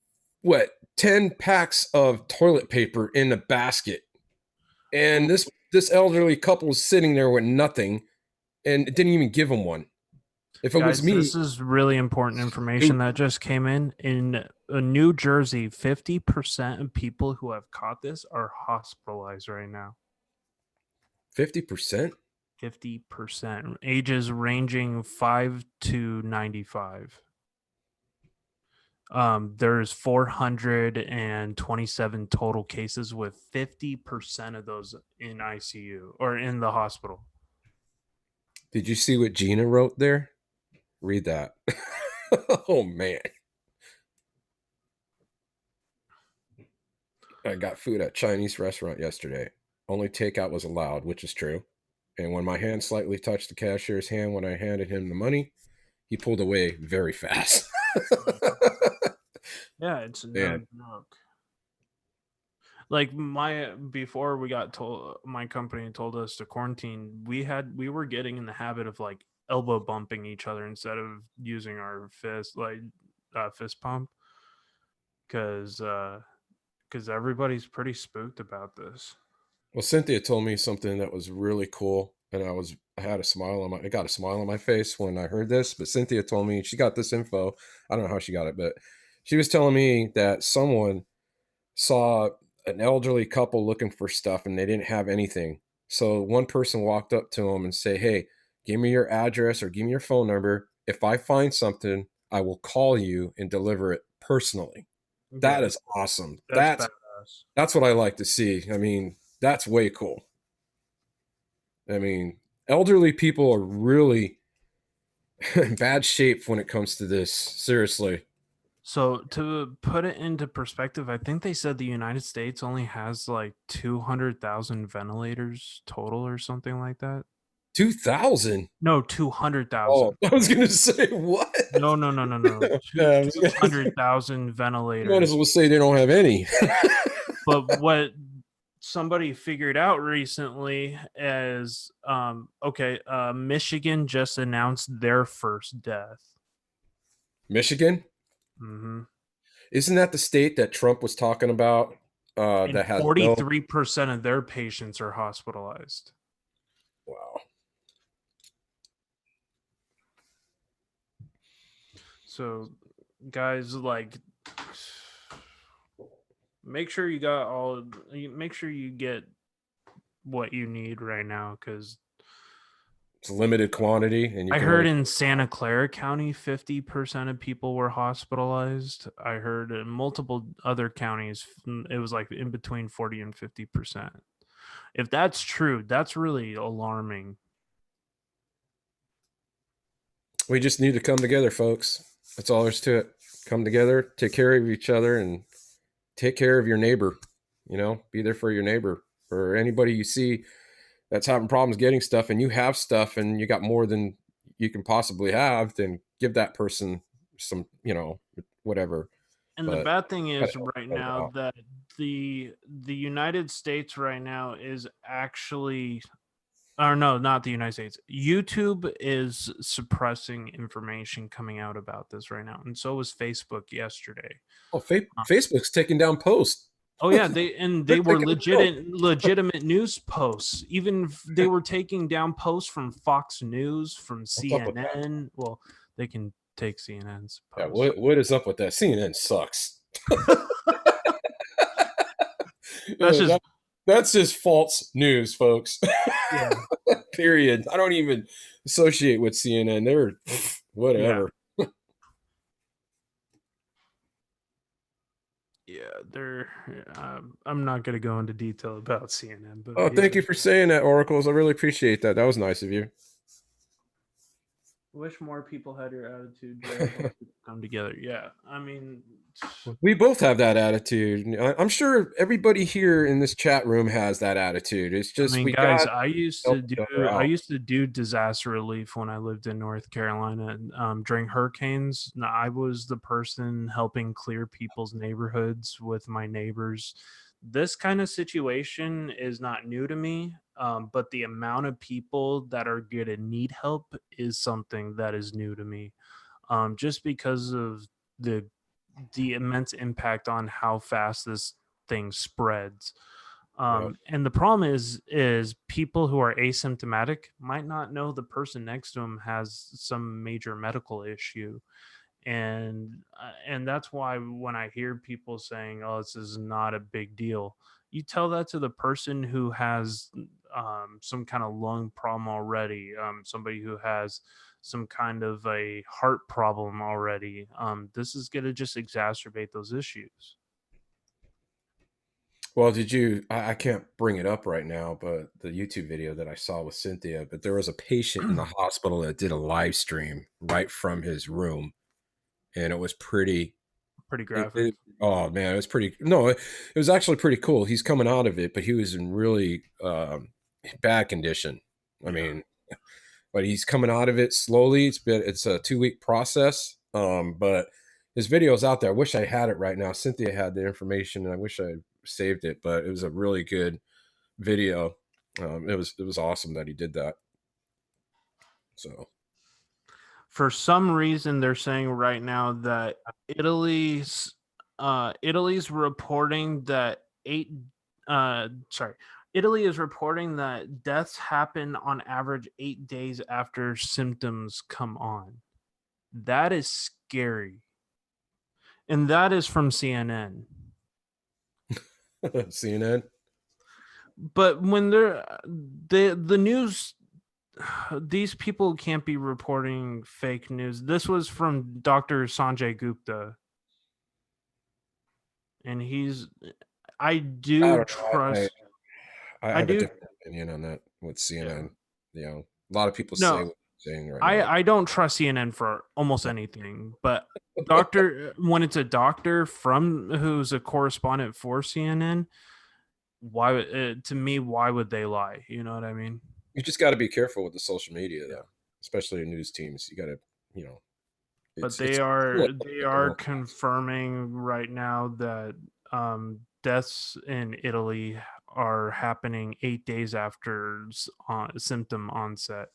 what, 10 packs of toilet paper in a basket. And Well, this elderly couple was sitting there with nothing and it didn't even give him one. If it was guys, me, this is really important it information would that just came in. In New Jersey, 50% of people who have caught this are hospitalized right now. 50%. 50%. Ages ranging 5 to 95. There's 427 total cases, with 50% of those in ICU or in the hospital. Did you see what Gina wrote there? Read that. Oh man. I got food at Chinese restaurant yesterday. Only takeout was allowed, which is true. And when my hand slightly touched the cashier's hand when I handed him the money, he pulled away very fast. Yeah, it's no Man, joke. Like my before we got told, my company told us to quarantine, we were getting in the habit of like elbow bumping each other instead of using our fist, like fist pump, because everybody's pretty spooked about this. well, Cynthia told me something that was really cool, and I got a smile on my face when I heard this. But Cynthia told me she got this info. I don't know how she got it, but she was telling me that someone saw an elderly couple looking for stuff and they didn't have anything. So one person walked up to them and say, "Hey, give me your address or give me your phone number. If I find something, I will call you and deliver it personally." That Yeah, is awesome. that's badass. That's what I like to see. I mean, that's way cool. I mean, elderly people are really in bad shape when it comes to this. Seriously. So to put it into perspective, I think they said the United States only has like 200,000 ventilators total or something like that. 2000. No, Oh, 200,000. I was going to say what? No, no, no, no, no. Yeah, Two I was two gonna say, hundred thousand you might as ventilators. well say they don't have any. But what somebody figured out recently is okay, Michigan just announced their first death. Michigan? Hmm. Isn't that the state that Trump was talking about And that has no. 43% of their patients are hospitalized. Wow. So guys, like, make sure you got all make sure you get what you need right now, because It's a limited quantity and you I can heard only. in Santa Clara County 50% of people were hospitalized. I heard in multiple other counties it was like in between 40 and 50%. If that's true, that's really alarming. We just need to come together, folks. That's all there's to it. Come together, take care of each other, and take care of your neighbor. Be there for your neighbor or anybody you see that's having problems getting stuff and you have stuff and you got more than you can possibly have, then give that person some, whatever. And the But bad thing gotta is help right each other now out. that the United States right now is actually, or no, not the United States. YouTube is suppressing information coming out about this right now, and so was Facebook yesterday. Oh, Facebook's taking down posts. Oh yeah, they They're were taking them down. legitimate news posts. Even they were taking down posts from Fox News, from What's up with that? CNN. Well, they can take CNN's Yeah, posts. what is up with that? CNN sucks. That's Uh, just that- That's just false news, folks. Yeah. Period. I don't even associate with CNN. They're Yeah. whatever. Yeah, they're. I'm not going to go into detail about CNN, but Oh, thank you for saying that, Oracles. I really appreciate that. That was nice of you. wish more people had your attitude, Joe. Hope we come together. Yeah, I mean, We both have that attitude. I'm sure everybody here in this chat room has that attitude. It's just we got guys, to help each other I out. used to do disaster relief when I lived in North Carolina during hurricanes. I was the person helping clear people's neighborhoods with my neighbors. This kind of situation is not new to me, but the amount of people that are going to need help is something that is new to me. Just because of the the immense impact on how fast this thing spreads. Yeah. And the problem is people who are asymptomatic might not know the person next to them has some major medical issue, and that's why when I hear people saying, "Oh, this is not a big deal," you tell that to the person who has some kind of lung problem already, somebody who has some kind of a heart problem already. This is going to just exacerbate those issues. Well, did you? I can't bring it up right now, but the YouTube video that I saw with Cynthia, but there was a patient in the hospital that did a live stream right from his room, and it was pretty. Pretty It, graphic. it, oh man, it was pretty. No, it was actually pretty cool. He's coming out of it, but he was in really bad condition. I Yeah. mean, but he's coming out of it slowly. It's a 2 week process. But his video's out there. I wish I had it right now. Cynthia had the information, and I wish I saved it. But it was a really good video. It was awesome that he did that. So For some reason, they're saying right now that Italy's Italy's reporting that sorry, Italy is reporting that deaths happen on average 8 days after symptoms come on. That is scary, and that is from CNN. CNN. But when the news, these people can't be reporting fake news. This was from Dr. Sanjay Gupta, and I I do don't know. trust. I I have a do. different opinion on that with Yeah. CNN. You know, a lot of people say No, what they're saying right now. I don't trust CNN for almost anything, but when it's a doctor from who's a correspondent for CNN, to me, why would they lie? You know what I mean? You just got to be careful with the social media, Yeah. though, especially in news teams. You got to, you know, But it's still they are unpredictable. confirming right now that deaths in Italy are happening 8 days after symptom onset.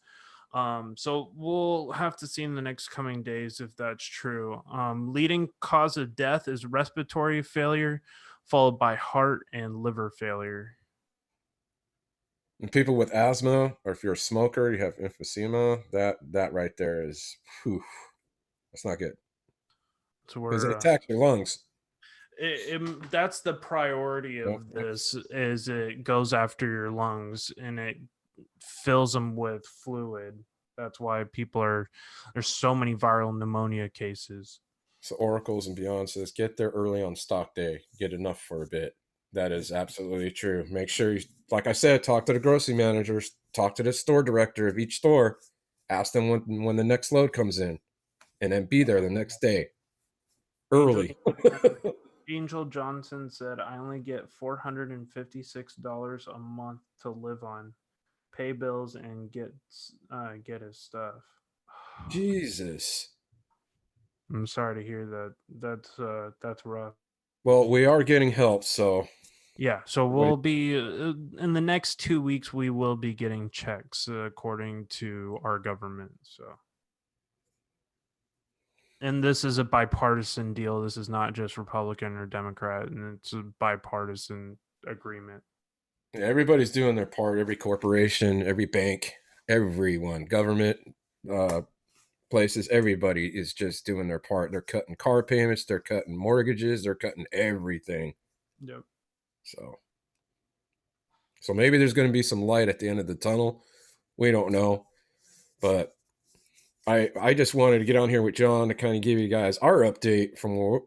So we'll have to see in the next coming days if that's true. Leading cause of death is respiratory failure, followed by heart and liver failure. And people with asthma, or if you're a smoker, you have emphysema. That right there is, whew, that's not good So because it we're attacks your lungs. that's the priority Yep. of this is it goes after your lungs and it fills them with fluid. That's why there's so many viral pneumonia cases. So Oracles and Beyond says get there early on stock day. Get enough for a bit. That is absolutely true. Make sure you, like I said, talk to the grocery managers, talk to the store director of each store, ask them when the next load comes in, and then be there the next day Angel early. Angel Johnson said, "I only get $456 a month to live on, pay bills, and get his stuff." Jesus. I'm sorry to hear that. That's rough. Well, we are getting help, so Yeah, so everybody, we'll be in the next 2 weeks. We will be getting checks according to our government. So, and this is a bipartisan deal. This is not just Republican or Democrat, and it's a bipartisan agreement. everybody's doing their part. Every corporation, every bank, everyone, government, uh, places, everybody is just doing their part. They're cutting car payments, they're cutting mortgages, they're cutting everything. Yep. So So maybe there's going to be some light at the end of the tunnel. We don't know, but I just wanted to get on here with John to kind of give you guys our update from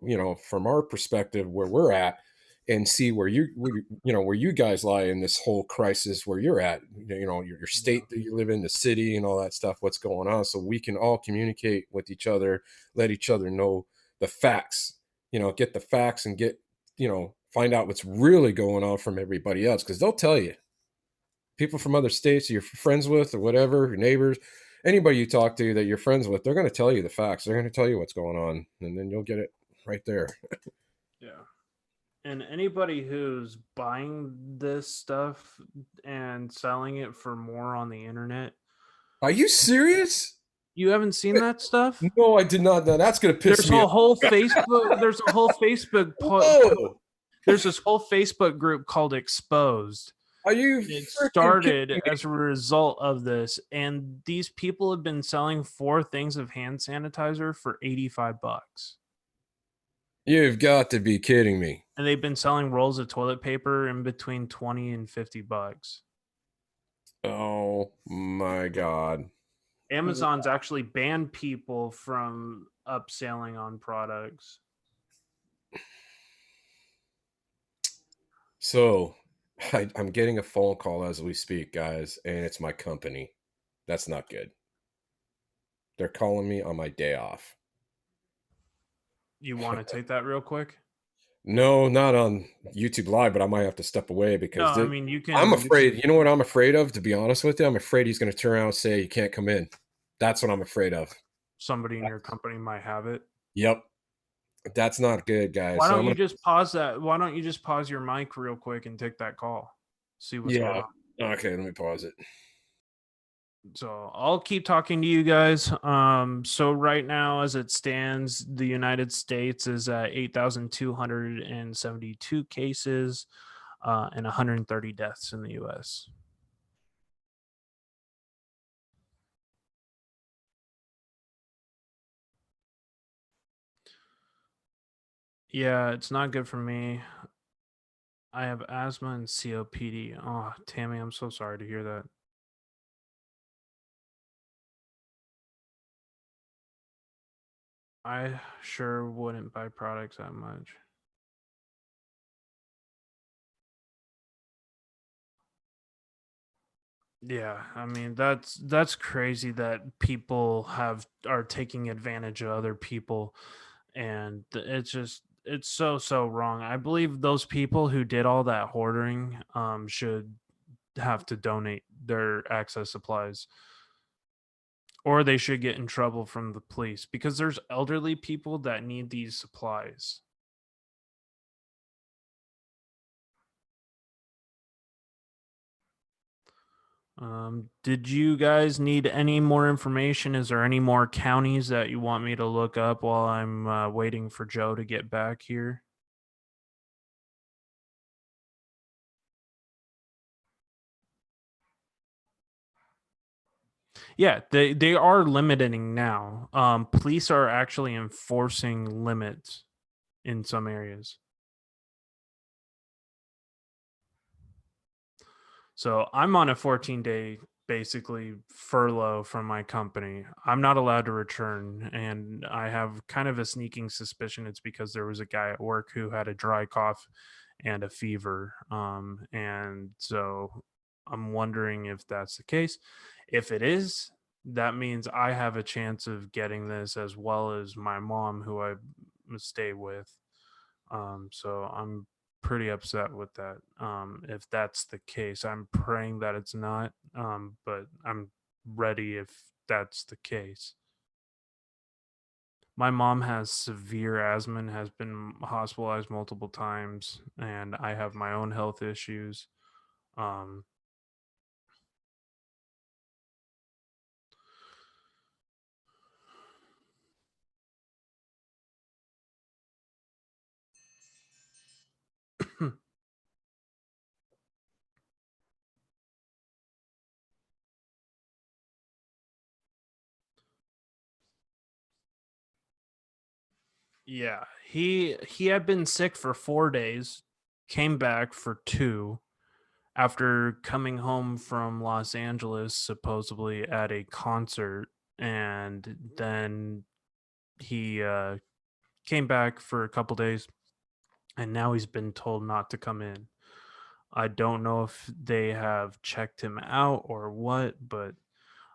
from our perspective where we're at, and see where you guys lie in this whole crisis where you're at. Your Yeah. state that you live in, the city, and all that stuff. What's going on, so we can all communicate with each other, let each other know the facts. Get the facts and find out what's really going on from everybody else because they'll tell you people from other states you're friends with or whatever, your neighbors, anybody you talk to that you're friends with, they're going to tell you the facts. They're going to tell you what's going on, and then you'll get it right there. Yeah. And anybody who's buying this stuff and selling it for more on the internet, Are you serious? you haven't seen that stuff? No, I did not. Now that's going to piss There's me a off. whole Facebook. There's a whole Whoa! there's this whole Facebook group called Exposed. Are you It freaking kidding started me? as a result of this, and these people have been selling 4 things of hand sanitizer for $85, You've got to be kidding me. and they've been selling rolls of toilet paper in between 20 and $50. Oh my God. Amazon's actually banned people from upselling on products. So I'm getting a phone call as we speak, guys, and it's my company. That's not good. They're calling me on my day off. You want to take that real quick? No, not on YouTube Live, but I might have to step away No, because I mean you I'm can. afraid. You know what I'm afraid of? To be honest with you, I'm afraid he's going to turn around and say you can't come in. That's what I'm afraid of. Somebody in your company might have it. Yep, that's not good, guys. Why So don't I'm you gonna. just pause that? Why don't you just pause your mic real quick and take that call? See what's going Yeah. on. Okay, let me pause it. So I'll keep talking to you guys. So right now, as it stands, the United States is at 8,272 cases and 130 deaths in the U.S. Yeah, it's not good for me. I have asthma and COPD. Oh, Tammy, I'm so sorry to hear that. I sure wouldn't buy products that much. Yeah, I mean that's crazy that people are taking advantage of other people, and it's so wrong. I believe those people who did all that hoarding should have to donate their access supplies, or they should get in trouble from the police because there's elderly people that need these supplies. Did you guys need any more information? Is there any more counties that you want me to look up while I'm waiting for Joe to get back here? Yeah, they are limiting now. Police are actually enforcing limits in some areas. So I'm on a 14-day basically furlough from my company. I'm not allowed to return, and I have kind of a sneaking suspicion it's because there was a guy at work who had a dry cough and a fever. And so I'm wondering if that's the case. If it is, that means I have a chance of getting this as well as my mom, who I stay with. So I'm pretty upset with that. If that's the case, I'm praying that it's not. But I'm ready if that's the case. My mom has severe asthma and has been hospitalized multiple times, and I have my own health issues. Um, yeah, he had been sick for 4 days, came back for 2, after coming home from Los Angeles, supposedly at a concert, and then he came back for a couple days, and now he's been told not to come in. I don't know if they have checked him out or what, but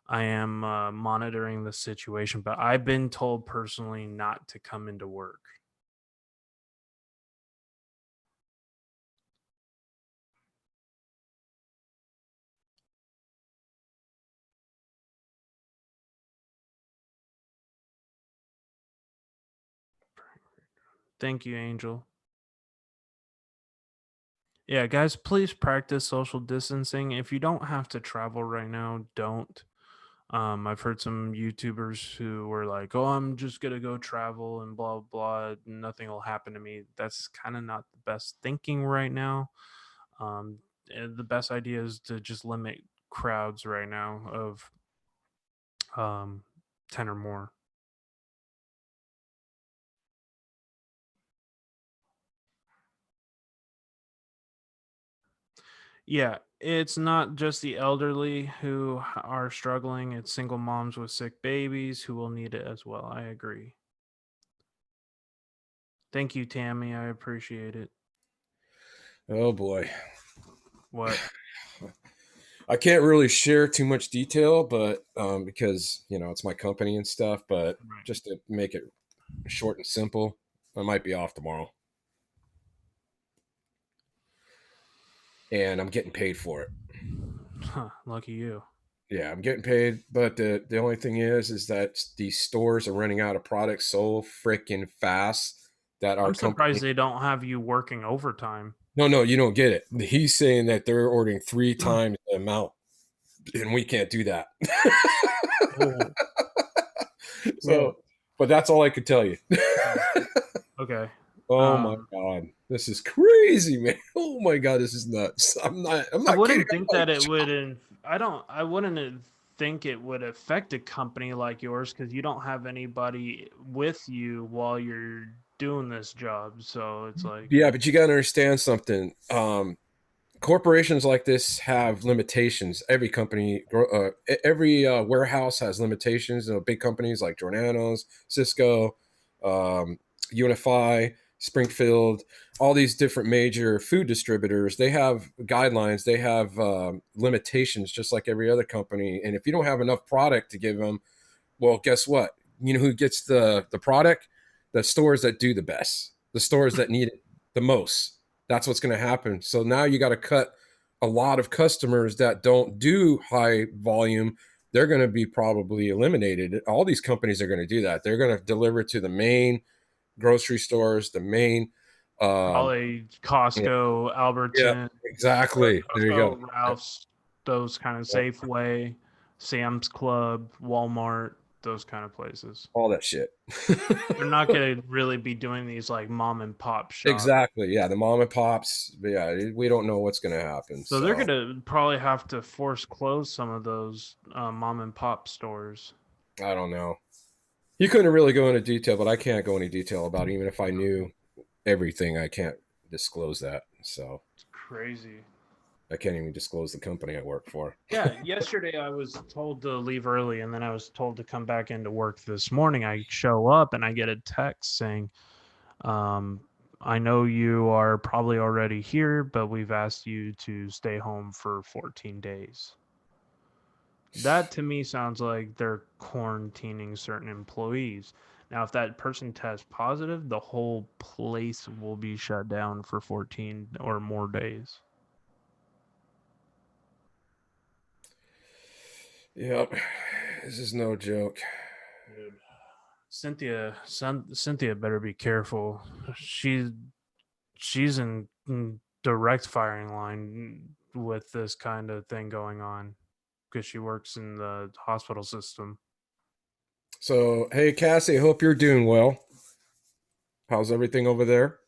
I am monitoring the situation. But I've been told personally not to come into work. Thank you, Angel. Yeah, guys, please practice social distancing. If you don't have to travel right now, don't. I've heard some YouTubers who were like, "Oh, I'm just gonna go travel and blah blah. Nothing will happen to me." That's kind of not the best thinking right now. The best idea is to just limit crowds right now of um 10 or more. Yeah, it's not just the elderly who are struggling, it's single moms with sick babies who will need it as well. I agree. Thank you, Tammy. I appreciate it. Oh boy. What? I can't really share too much detail, but because it's my company and stuff. But Right. just to make it short and simple, I might be off tomorrow, and I'm getting paid for it. Huh, lucky you. Yeah, I'm getting paid, but the only thing is that these stores are running out of products so freaking fast that our I'm company. surprised they don't have you working overtime. No, no, you don't get it. He's saying that they're ordering three times the amount, and we can't do that. Oh, man. So, but that's all I could tell you. Oh, okay. Oh my Um, god, this is crazy, man. Oh my god, this is nuts. I'm I not kidding. wouldn't think I'm that like, it would. I wouldn't think it would affect a company like yours because you don't have anybody with you while you're doing this job. So it's like, yeah, but you got to understand something. Corporations like this have limitations. Every company, every warehouse has limitations. Big companies like Giordano's, Cisco, um, Unify, Springfield, all these different major food distributors, they have guidelines. They have limitations, just like every other company. And if you don't have enough product to give them, well, guess what? You know who gets the product? The stores that do the best, the stores that need it the most. That's what's going to happen. So now you got to cut a lot of customers that don't do high volume. They're going to be probably eliminated. All these companies are going to do that. They're going to deliver to the main grocery stores, the main. Um, probably yeah, Costco, yeah, Alberton, or exactly. There you go. Costco, Ralph's, those kind of Yeah, Safeway, Sam's Club, Walmart, those kind of places. all that shit. They're not going to really be doing these like mom and pop shops. Exactly. Yeah, the mom and pops. Yeah, we don't know what's going to happen. So they're So gonna probably have to force close some of those mom and pop stores. I don't know. You couldn't really go into detail, but I can't go into detail about it. Even if I knew everything, I can't disclose that. So It's crazy. I can't even disclose the company I work for. Yeah, yesterday I was told to leave early and then I was told to come back into work this morning. I show up and I get a text saying, um, I know you are probably already here, but we've asked you to stay home for 14 days. That to me sounds like they're quarantining certain employees. Now, if that person tests positive, the whole place will be shut down for 14 or more days. Yep, this is no joke. Dude. Cynthia better be careful. She's in direct firing line with this kind of thing going on because she works in the hospital system. So hey, Cassie, I hope you're doing well. How's everything over there?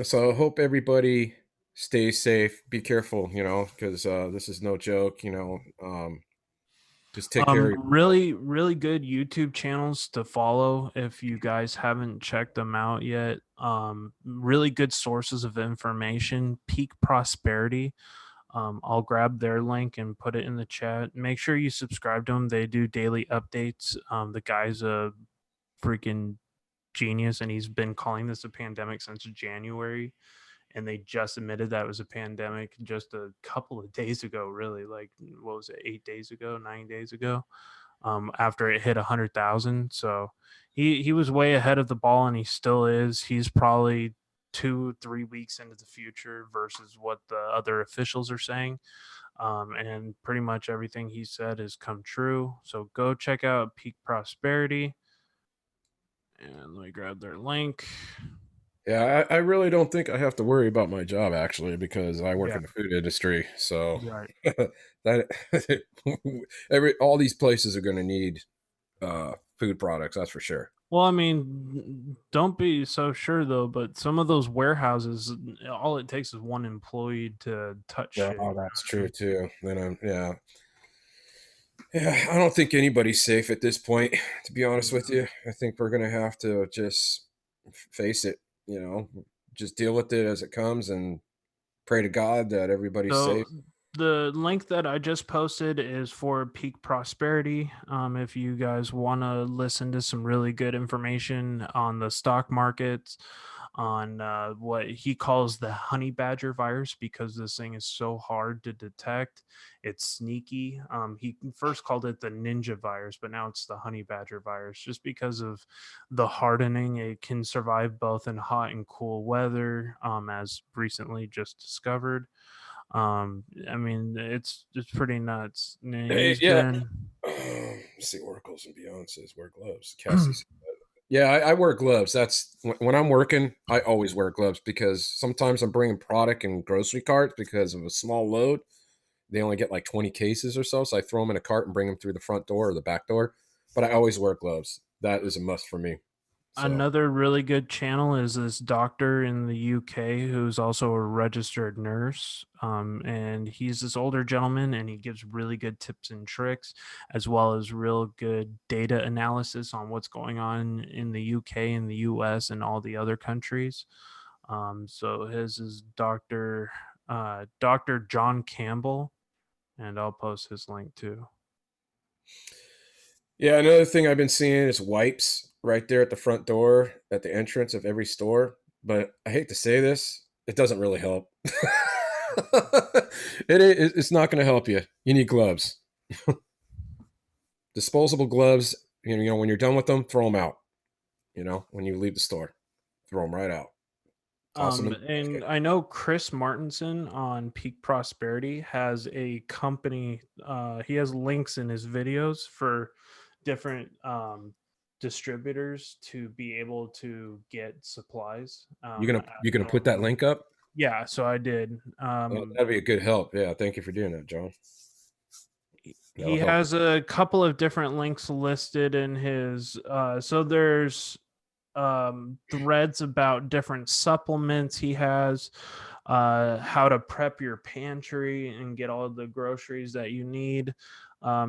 So I hope everybody stays safe. Be careful, because this is no joke. Just take care of Really, really good YouTube channels to follow if you guys haven't checked them out yet. Really good sources of information. Peak Prosperity. I'll grab their link and put it in the chat. Make sure you subscribe to them. They do daily updates. The guy's a freaking genius, and he's been calling this a pandemic since January. And they just admitted that it was a pandemic just a couple of days ago, really. Like, what was it, 8 days ago, 9 days ago? After it hit 100,000. So he was way ahead of the ball, and he still is. He's probably 2 3 weeks into the future versus what the other officials are saying. And pretty much everything he said has come true. So go check out Peak Prosperity, and let me grab their link. Yeah, I really don't think I have to worry about my job actually because I work Yeah, in the food industry. So right. that every all these places are going to need food products. That's for sure. Well, I mean, don't be so sure though, but some of those warehouses, all it takes is one employee to touch Yeah, shit. oh, You know that's what I true mean? too. Then yeah, I don't think anybody's safe at this point. To be honest with Yeah. you, I think we're going to have to just face it. You know, just deal with it as it comes and pray to God that everybody's safe. So the link that I just posted is for Peak Prosperity. If you guys want to listen to some really good information on the stock markets, on what he calls the honey badger virus, because this thing is so hard to detect. It's sneaky. He first called it the ninja virus, but now it's the honey badger virus, just because of the hardening. It can survive both in hot and cool weather, as recently just discovered. I mean, it's pretty nuts. Hey, He's yeah. been Let's see, oracles and Beyonce's wear gloves. Cassie. Yeah, I wear gloves. That's when I'm working. I always wear gloves because sometimes I'm bringing product in grocery carts because of a small load. They only get like 20 cases or so, so I throw them in a cart and bring them through the front door or the back door. But I always wear gloves. That is a must for me. So another really good channel is this doctor in the UK who's also a registered nurse. And he's this older gentleman, and he gives really good tips and tricks, as well as real good data analysis on what's going on in the UK and the US and all the other countries. So his is Dr. John Campbell, and I'll post his link too. yeah, another thing I've been seeing is wipes right there at the front door at the entrance of every store. But I hate to say this, it doesn't really help. It's not going to help you. You need gloves, disposable gloves. You know, when you're done with them, throw them out. You know, when you leave the store, throw them right out. Toss them in the And basket. I know Chris Martinson on Peak Prosperity has a company. He has links in his videos for different distributors to be able to get supplies at You're gonna put that normal. link up. Yeah, so I did. That'd be a good help. Yeah, thank you for doing that, John. That'll He help. has a couple of different links listed in his. So there's threads about different supplements he has, how to prep your pantry and get all the groceries that you need.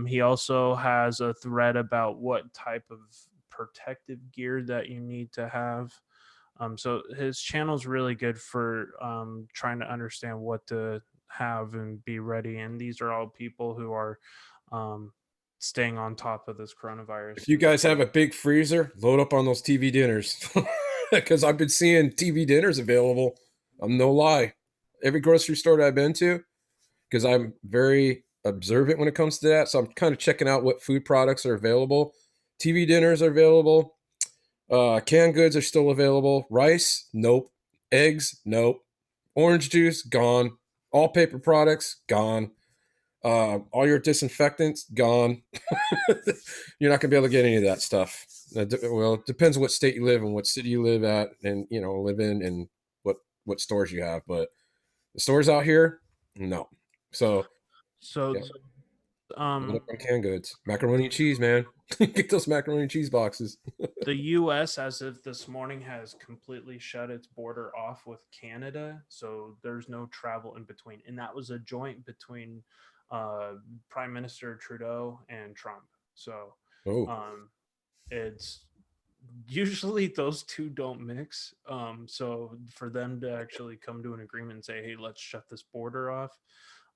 He also has a thread about what type of protective gear that you need to have. So his channel is really good for trying to understand what to have and be ready. And these are all people who are um, staying on top of this If coronavirus. you And guys have a big freezer, load up on those TV dinners because I've been seeing TV dinners available. I'm no lie. Every grocery store that I've been to, because I'm very observant when it comes to that. So I'm kind of checking out what food products are available. TV dinners are available. Canned goods are still available. Rice, nope. Eggs, nope. Orange juice, gone. All paper products, gone. All your disinfectants, gone. You're not gonna be able to get any of that stuff. Well, it depends what state you live in, what city you live at, and live in, and what stores you have. But the stores out here, no. So so, yeah, load um, up on canned goods, macaroni and cheese, man. Get those macaroni and cheese boxes. the US, as of this morning, has completely shut its border off with Canada. So there's no travel in between. And that was a joint between uh, Prime Minister Trudeau and Trump. So Oh, um, it's usually those two don't mix. So for them to actually come to an agreement and say, "Hey, let's shut this border off,"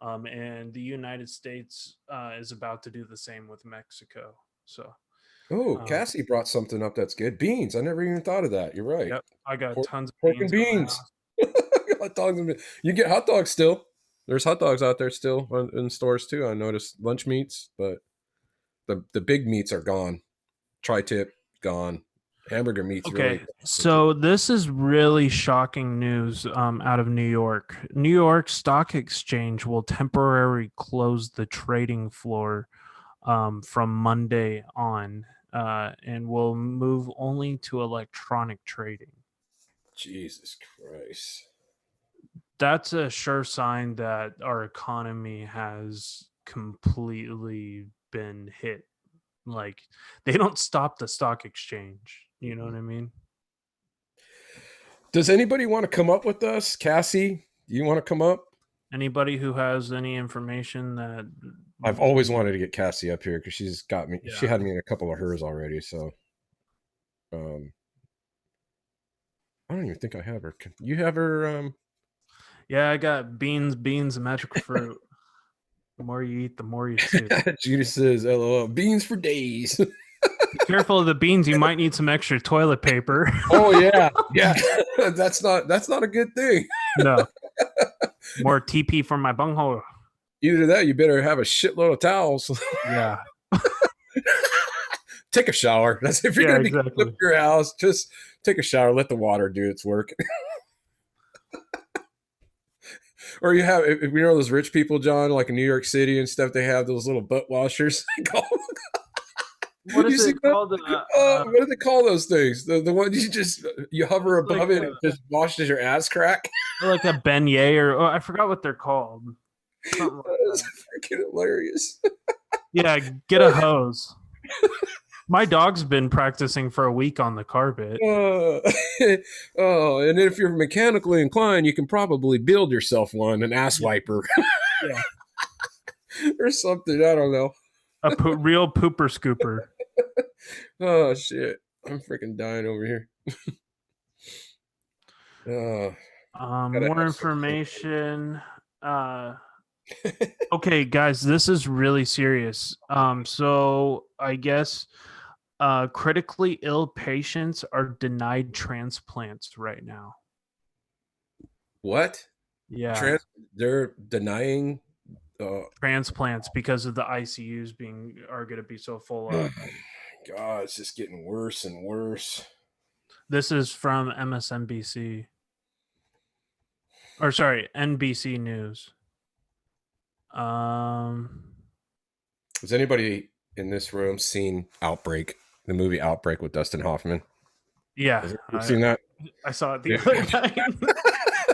and the United States is about to do the same with Mexico. So, oh, um, Cassie brought something up that's good. Beans. I never even thought of that. You're right. yep, I got Pork, tons of pork and beans in my beans. house. Hot dogs. You get hot dogs still. There's hot dogs out there still in stores too. I noticed lunch meats, but the big meats are gone. Tri-tip gone. Hamburger meats really. Okay, so this is really shocking news out of New York. New York Stock Exchange will temporarily close the trading floor from Monday on, and will move only to electronic trading. Jesus Christ. That's a sure sign that our economy has completely been hit. Like, they don't stop the stock exchange. You know what I mean? Does anybody want to come up with us? Cassie, do you want to come up? Anybody who has any information that I've always wanted to get Cassie up here because she's got me. She yeah. had me in a couple of hers already. So, um, I don't even think I have her. You have her? Yeah, I got beans, and magical fruit. The more you eat, the more you chew. Judy says, "LOL, beans for days." Be careful of the beans. You might need some extra toilet paper. Oh yeah, yeah. That's not a good thing. No. More TP for my bunghole. Either that, you better have a shitload of towels. Yeah. Take a shower. That's if you're Yeah, gonna be cleaning up exactly. your house. Just take a shower. Let the water do its work. Or you have, if you know those rich people, John, like in New York City and stuff, they have those little butt washers. What You is see it that? called? What do they call those things? The one you hover It's like above it and it just washes your ass crack. a beignet, or I forgot what they're called. Something like That's that. freaking hilarious. Yeah, get a hose. My dog's been practicing for a week on the carpet. Uh, oh, and if you're mechanically inclined, you can probably build yourself one, an ass Yeah, wiper yeah. or something. I don't know. Real pooper scooper. Oh shit, I'm freaking dying over here. Oh, gotta More have some. information. Uh, okay, guys, this is really serious. So I guess critically ill patients are denied transplants right now. What? Yeah, Trans? They're denying. Uh, transplants because of the ICUs being are going to be so full up. God, it's just getting worse and worse. This is from MSNBC, or sorry, NBC News. Um, Has anybody in this room seen Outbreak, the movie Outbreak with Dustin Hoffman? yeah, Has anybody seen that? I saw it the Yeah. other night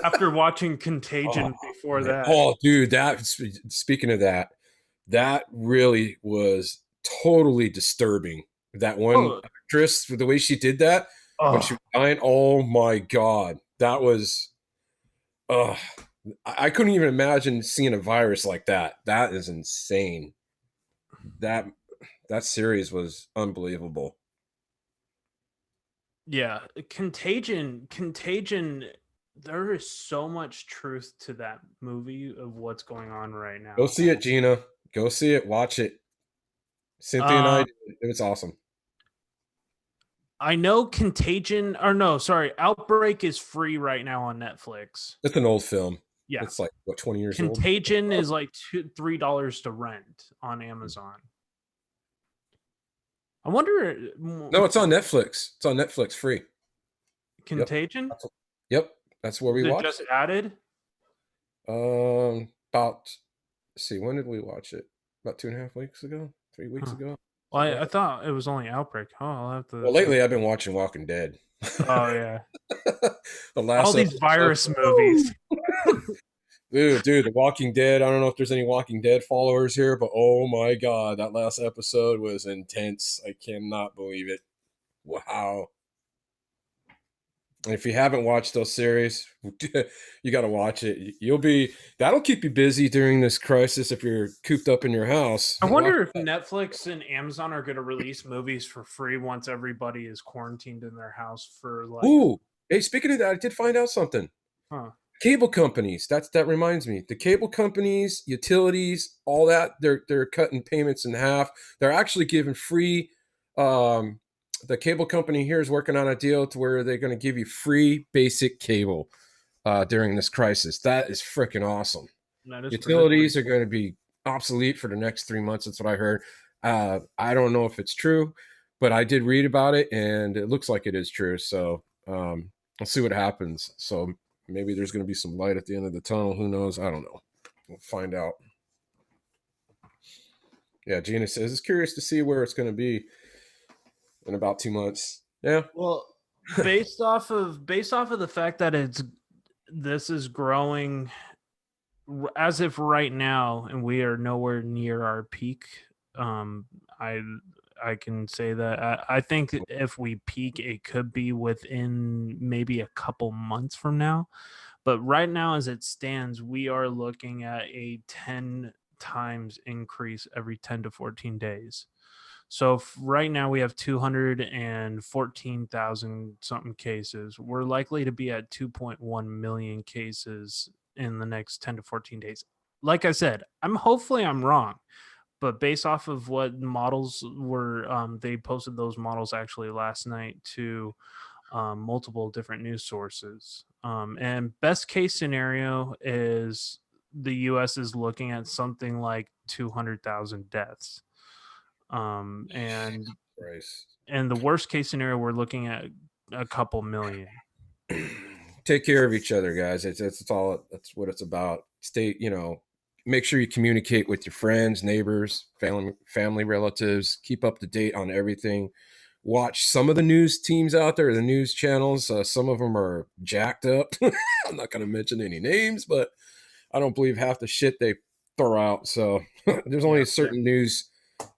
after watching Oh, Contagion before man. that. Oh, dude, that speaking of that, that really was totally disturbing. That one Oh, actress, the way she did that when she oh, was dying, oh my God. That was oh, I couldn't even imagine seeing a virus like that. That is insane. That that series was unbelievable. yeah, Contagion. There is so much truth to that movie of what's going on right Go now. see it, Gina. Go see it. Watch it. Cynthia and I Um, did it. It was awesome. I know Contagion, or no, sorry, Outbreak is free right now on Netflix. It's an old film. Yeah, It's like what 20 years old. Contagion is like $3 to rent on Amazon. I wonder, No, it's on Netflix. It's on Netflix free. Yep. Contagion, Yep. That's where we is it watched just it. added? About let's see, when did we watch it? About 2.5 weeks ago, 3 weeks Huh. ago, Well, something like I that. thought it was only Outbreak. Oh, I'll have to Well, check. lately I've been watching Walking Dead. Oh yeah, The all last these episode. virus movies. Dude, The Walking Dead. I don't know if there's any Walking Dead followers here, but oh my God, that last episode was intense. I cannot believe it. Wow. And if you haven't watched those series, you got to watch it. You'll be That'll keep you busy during this crisis if you're cooped up in your house. I Watch wonder if that. Netflix and Amazon are going to release movies for free once everybody is quarantined in their house for like, Ooh, hey, speaking of that, I did find out something. huh? Cable companies. That reminds me. The cable companies, utilities, all that. They're cutting payments in half. They're actually giving free. Um, the cable company here is working on a deal to where they're going to give you free basic cable during this crisis. That is freaking awesome. That's pretty Utilities are cool. going to be obsolete for the next 3 months. That's what I heard. I don't know if it's true, but I did read about it, and it looks like it is true. So we'll see what happens. So maybe there's going to be some light at the end of the tunnel. Who knows? I don't know. We'll find out. Yeah, Gina says it's curious to see where it's going to be in about 2 months. Yeah. Well, based off of the fact that this is growing as if right now, and we are nowhere near our peak. Um, I I can say that I think if we peak, it could be within maybe a couple months from now. But right now, as it stands, we are looking at a 10 times increase every 10 to 14 days. So right now we have 214,000 something cases. We're likely to be at 2.1 million cases in the next 10 to 14 days. Like I said, I'm wrong, but based off of what models were, they posted those models actually last night to multiple different news sources. And best case scenario is the U.S. is looking at something like 200,000 deaths. Um, and Christ. and the worst case scenario, we're looking at a couple million. Take care of each other, guys. It's all. That's what it's about. Stay. Make sure you communicate with your friends, neighbors, family relatives. Keep up to date on everything. Watch some of the news teams out there, the news channels. Some of them are jacked up. I'm not going to mention any names, but I don't believe half the shit they throw out. So there's only Yeah. certain news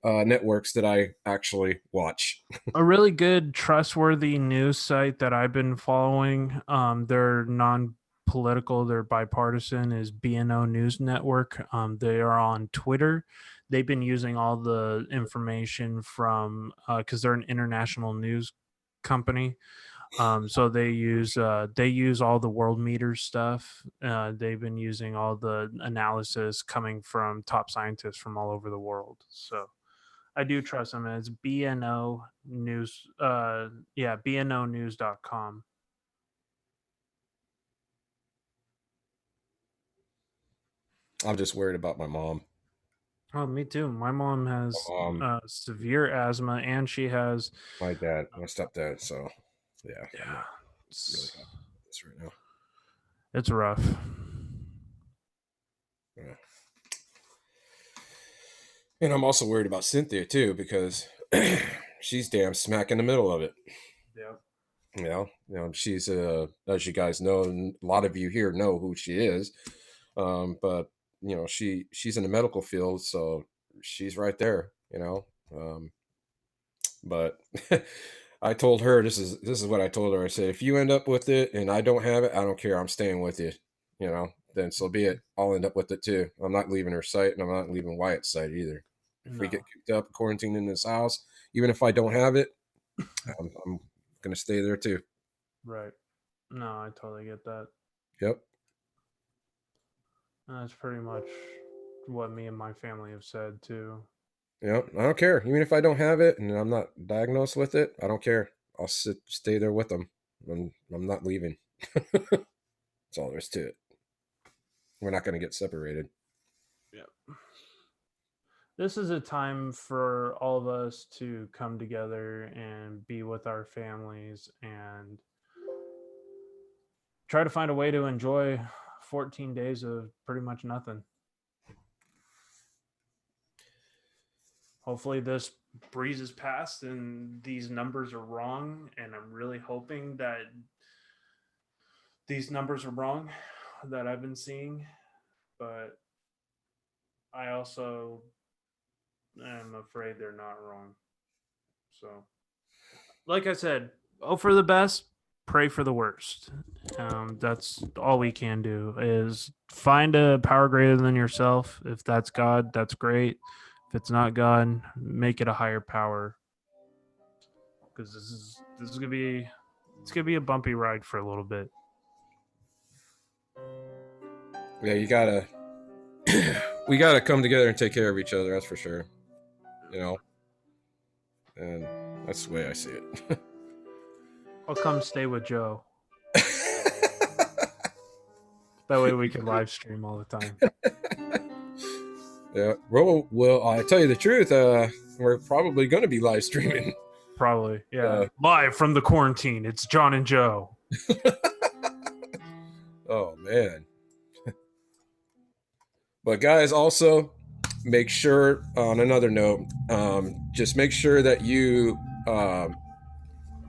networks that I actually watch. A really good trustworthy news site that I've been following, they're non-political, they're bipartisan, is BNO News Network. They are on Twitter. They've been using all the information from because they're an international news company. So they use all the world meter stuff. They've been using all the analysis coming from top scientists from all over the world. So I do trust them. It's BNO News. Yeah, BNOnews.com. I'm just worried about my mom. Oh, me too. My mom My has mom, severe asthma, and she has my dad, my stepdad. So yeah, I'm yeah, not really it's, happy with this right now. it's rough. Yeah. And I'm also worried about Cynthia too because she's damn smack in the middle of it. Yeah. She's as you guys know, and a lot of you here know who she is. But she's in the medical field, so she's right there. But I told her this is what I told her. I said, if you end up with it and I don't have it, I don't care. I'm staying with you. Then so be it. I'll end up with it too. I'm not leaving her site, and I'm not leaving Wyatt's site either. If we get No. cooped up, quarantined in this house, even if I don't have it, I'm gonna stay there too. Right. No, I totally get that. Yep. That's pretty much what me and my family have said too. Yep. I don't care. Even if I don't have it and I'm not diagnosed with it, I don't care. I'll stay there with them. I'm not leaving. That's all there is to it. We're not gonna get separated. Yeah. This is a time for all of us to come together and be with our families and try to find a way to enjoy 14 days of pretty much nothing. Hopefully, this breezes past and these numbers are wrong. And I'm really hoping that these numbers are wrong that I've been seeing. But I also am afraid they're not wrong. So, like I said, hope for the best. pray for the worst. That's all we can do is find a power greater than yourself. If that's God, that's great. If it's not God, make it a higher power. Because this is gonna be it's gonna be a bumpy ride for a little bit. Yeah, you gotta we gotta come together and take care of each other. That's for sure. You know, and that's the way I see it. I'll come stay with Joe. That way we can live stream all the time. Yeah. Well, I tell you the truth. We're probably going to be live streaming. Probably, yeah. Uh, Live from the quarantine. It's John and Joe. oh man. But guys, also make sure. On another note, just make sure that you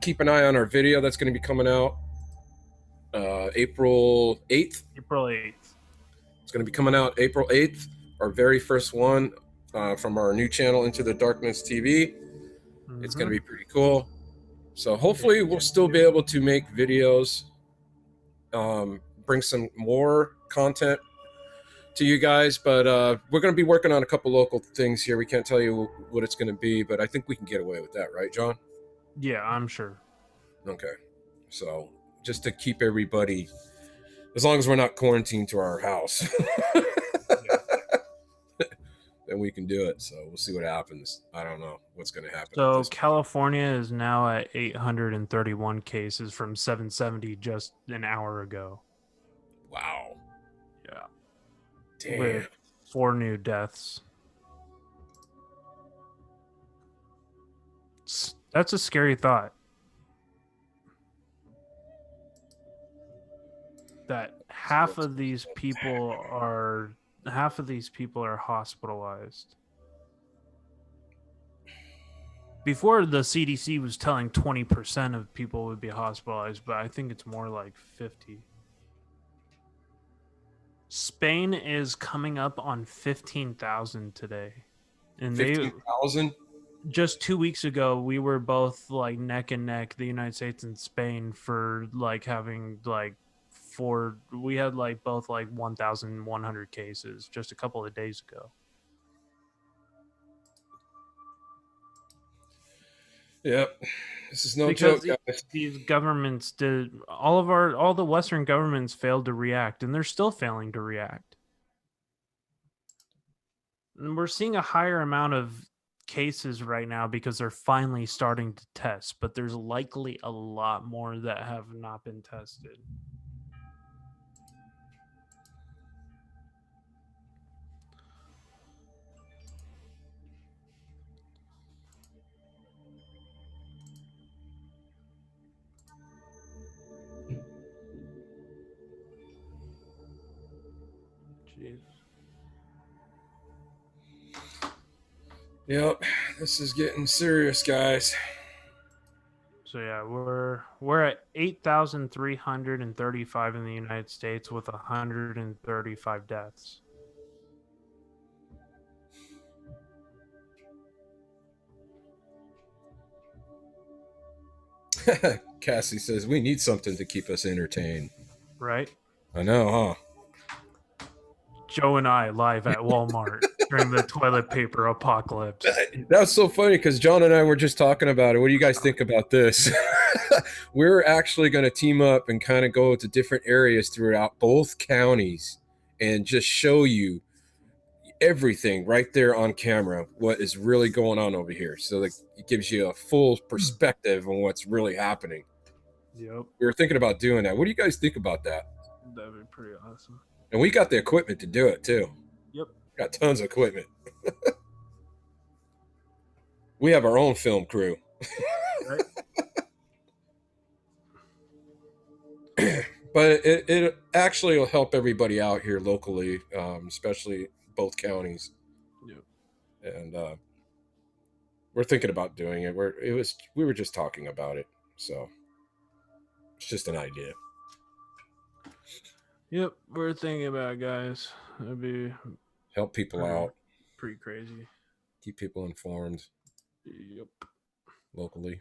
keep an eye on our video that's going to be coming out April 8th. April 8th. It's going to be coming out April 8th. Our very first one from our new channel, Into the Darkness TV. It's going to be pretty cool. So hopefully we'll still be able to make videos, bring some more content to you guys. But we're going to be working on a couple local things here. We can't tell you what it's going to be, but I think we can get away with that, right, John? Yeah, I'm sure. Okay. So just to keep everybody, as long as we're not quarantined to our house, then we can do it. So we'll see what happens. I don't know what's going to happen. So California is now at 831 cases from 770 just an hour ago. Wow. Yeah. Damn. With 4 new deaths. That's a scary thought. That half of these people are hospitalized. Before, the CDC was telling 20% of people would be hospitalized, but I think it's more like 50. Spain is coming up on 15,000 today. And 15,000? Just 2 weeks ago, we were both like neck and neck, the United States and Spain, for like having like we had like both like 1,100 cases just a couple of days ago. Yep. This is no Because joke, guys. these governments all the Western governments failed to react, and they're still failing to react. And we're seeing a higher amount of cases right now because they're finally starting to test, but there's likely a lot more that have not been tested. Jeez. Yep. This is getting serious, guys. So yeah, we're at 8,335 in the United States with 135 deaths. Cassie says we need something to keep us entertained. Right? I know, huh? Joe and I live at Walmart during the toilet paper apocalypse. That was so funny because John and I were just talking about it. What do you guys think about this? We're actually going to team up and kind of go to different areas throughout both counties and just show you everything right there on camera, what is really going on over here. So that it gives you a full perspective on what's really happening. Yep. We were thinking about doing that. What do you guys think about that? That'd be pretty awesome. And we got the equipment to do it too. Yep. Got tons of equipment. We have our own film crew. Right? But it actually will help everybody out here locally, especially both counties. Yep. And we're thinking about doing it. We were just talking about it, so it's just an idea. Yep, we're thinking about it, guys. That'd be Help people out, pretty crazy. keep people informed Yep. locally.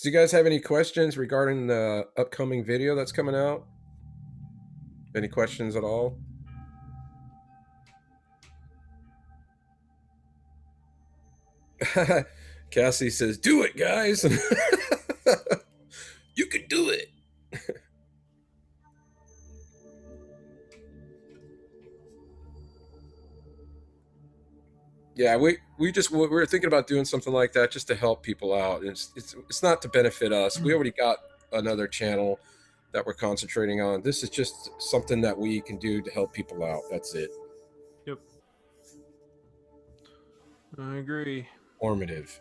Do you guys have any questions regarding the upcoming video that's coming out? Any questions at all? Cassie says, "Do it, guys. You can do it." Yeah, we're thinking about doing something like that just to help people out. It's not to benefit us. We already got another channel that we're concentrating on. This is just something that we can do to help people out. That's it. Yep, I agree. Formative.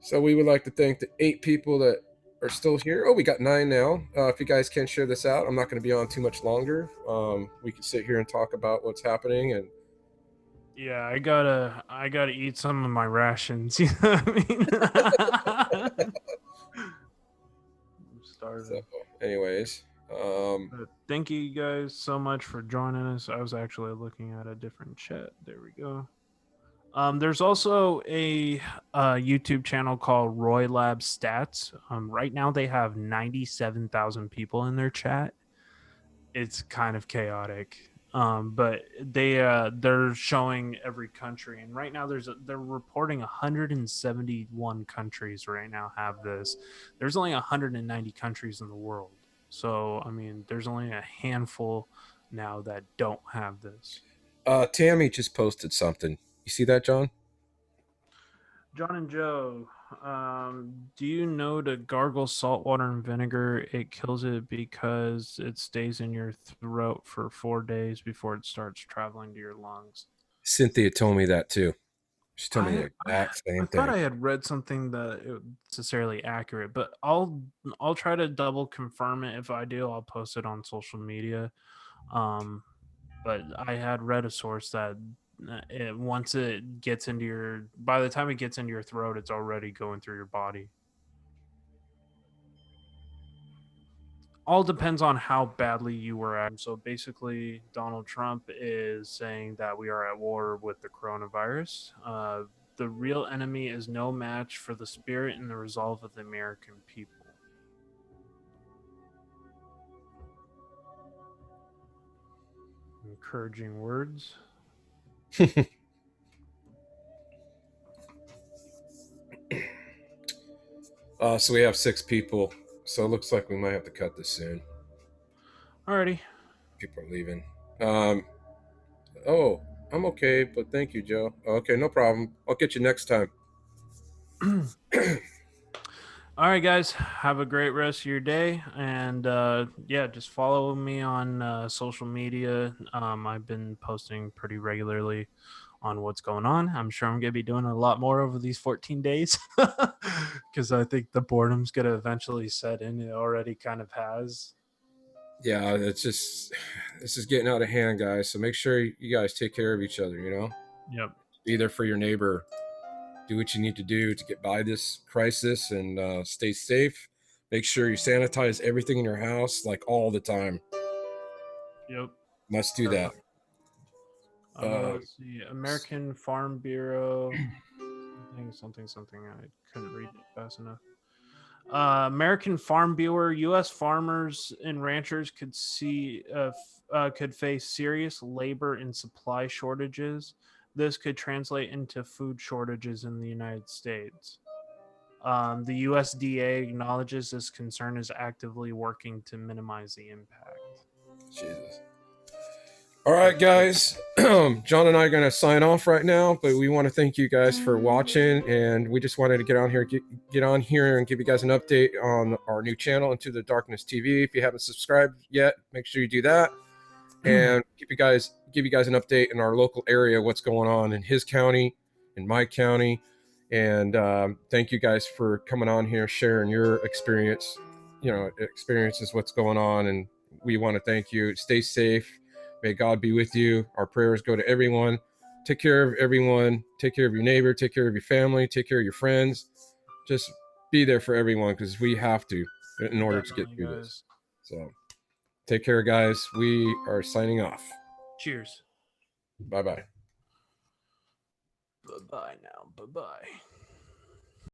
So we would like to thank the 8 people that are still here. Oh, we got 9 now. If you guys can share this out, I'm not going to be on too much longer. We can sit here and talk about what's happening, and Yeah, I gotta eat some of my rations. You know what I mean? I'm so, starving. anyways, But thank you guys so much for joining us. I was actually looking at a different chat. There we go. There's also a YouTube channel called Roy Lab Stats. Right now they have 97,000 people in their chat. It's kind of chaotic. But they're showing every country, and right now they're reporting 171 countries right now have this. There's only 190 countries in the world, so I mean, there's only a handful now that don't have this. Tammy just posted something. You see that, John? John and Joe, do you know to gargle salt water and vinegar? It kills it because it stays in your throat for 4 days before it starts traveling to your lungs. Cynthia told me that too. She told me I the I, exact I same thought thing. I had read something that it was necessarily accurate, but I'll try to double confirm it. If I do, I'll post it on social media. Um, but I had read a source that once it gets into your, by the time it gets into your throat, it's already going through your body. All depends on how badly you were at. So basically, Donald Trump is saying that we are at war with the coronavirus. The real enemy is no match for the spirit and the resolve of the American people. Encouraging words. So we have 6 people. So it looks like we might have to cut this soon. Alrighty. People are leaving. Um, oh, I'm okay, but thank you, Joe. Okay, no problem. I'll get you next time. All right, guys. Have a great rest of your day, and yeah, just follow me on social media. I've been posting pretty regularly on what's going on. I'm sure I'm gonna be doing a lot more over these 14 days because I think the boredom's gonna eventually set in. It already kind of has. Yeah, it's just this is getting out of hand, guys. So make sure you guys take care of each other. Yep. Be there for your neighbor. Do what you need to do to get by this crisis and stay safe. Make sure you sanitize everything in your house like all the time. Yep. Must do that. Uh, Let's see. American Farm Bureau. Something. I couldn't read it fast enough. American Farm Bureau, U.S. farmers and ranchers could face serious labor and supply shortages. This could translate into food shortages in the United States. The USDA acknowledges this concern is actively working to minimize the impact. Jesus. All right, guys. John and I are going to sign off right now, but we want to thank you guys for watching, and we just wanted to get on here and give you guys an update on our new channel, Into the Darkness TV. If you haven't subscribed yet, make sure you do that, and give you guys an update in our local area, what's going on in his county, in my county, and thank you guys for coming on here, sharing your experiences, what's going on, and we want to thank you. Stay safe. May God be with you. Our prayers go to everyone. Take care of everyone. Take care of your neighbor. Take care of your family. Take care of your friends. Just be there for everyone because we have to in order to get Definitely, through this. guys. So take care, guys. We are signing off. Cheers. Bye bye. Bye bye now. Bye bye.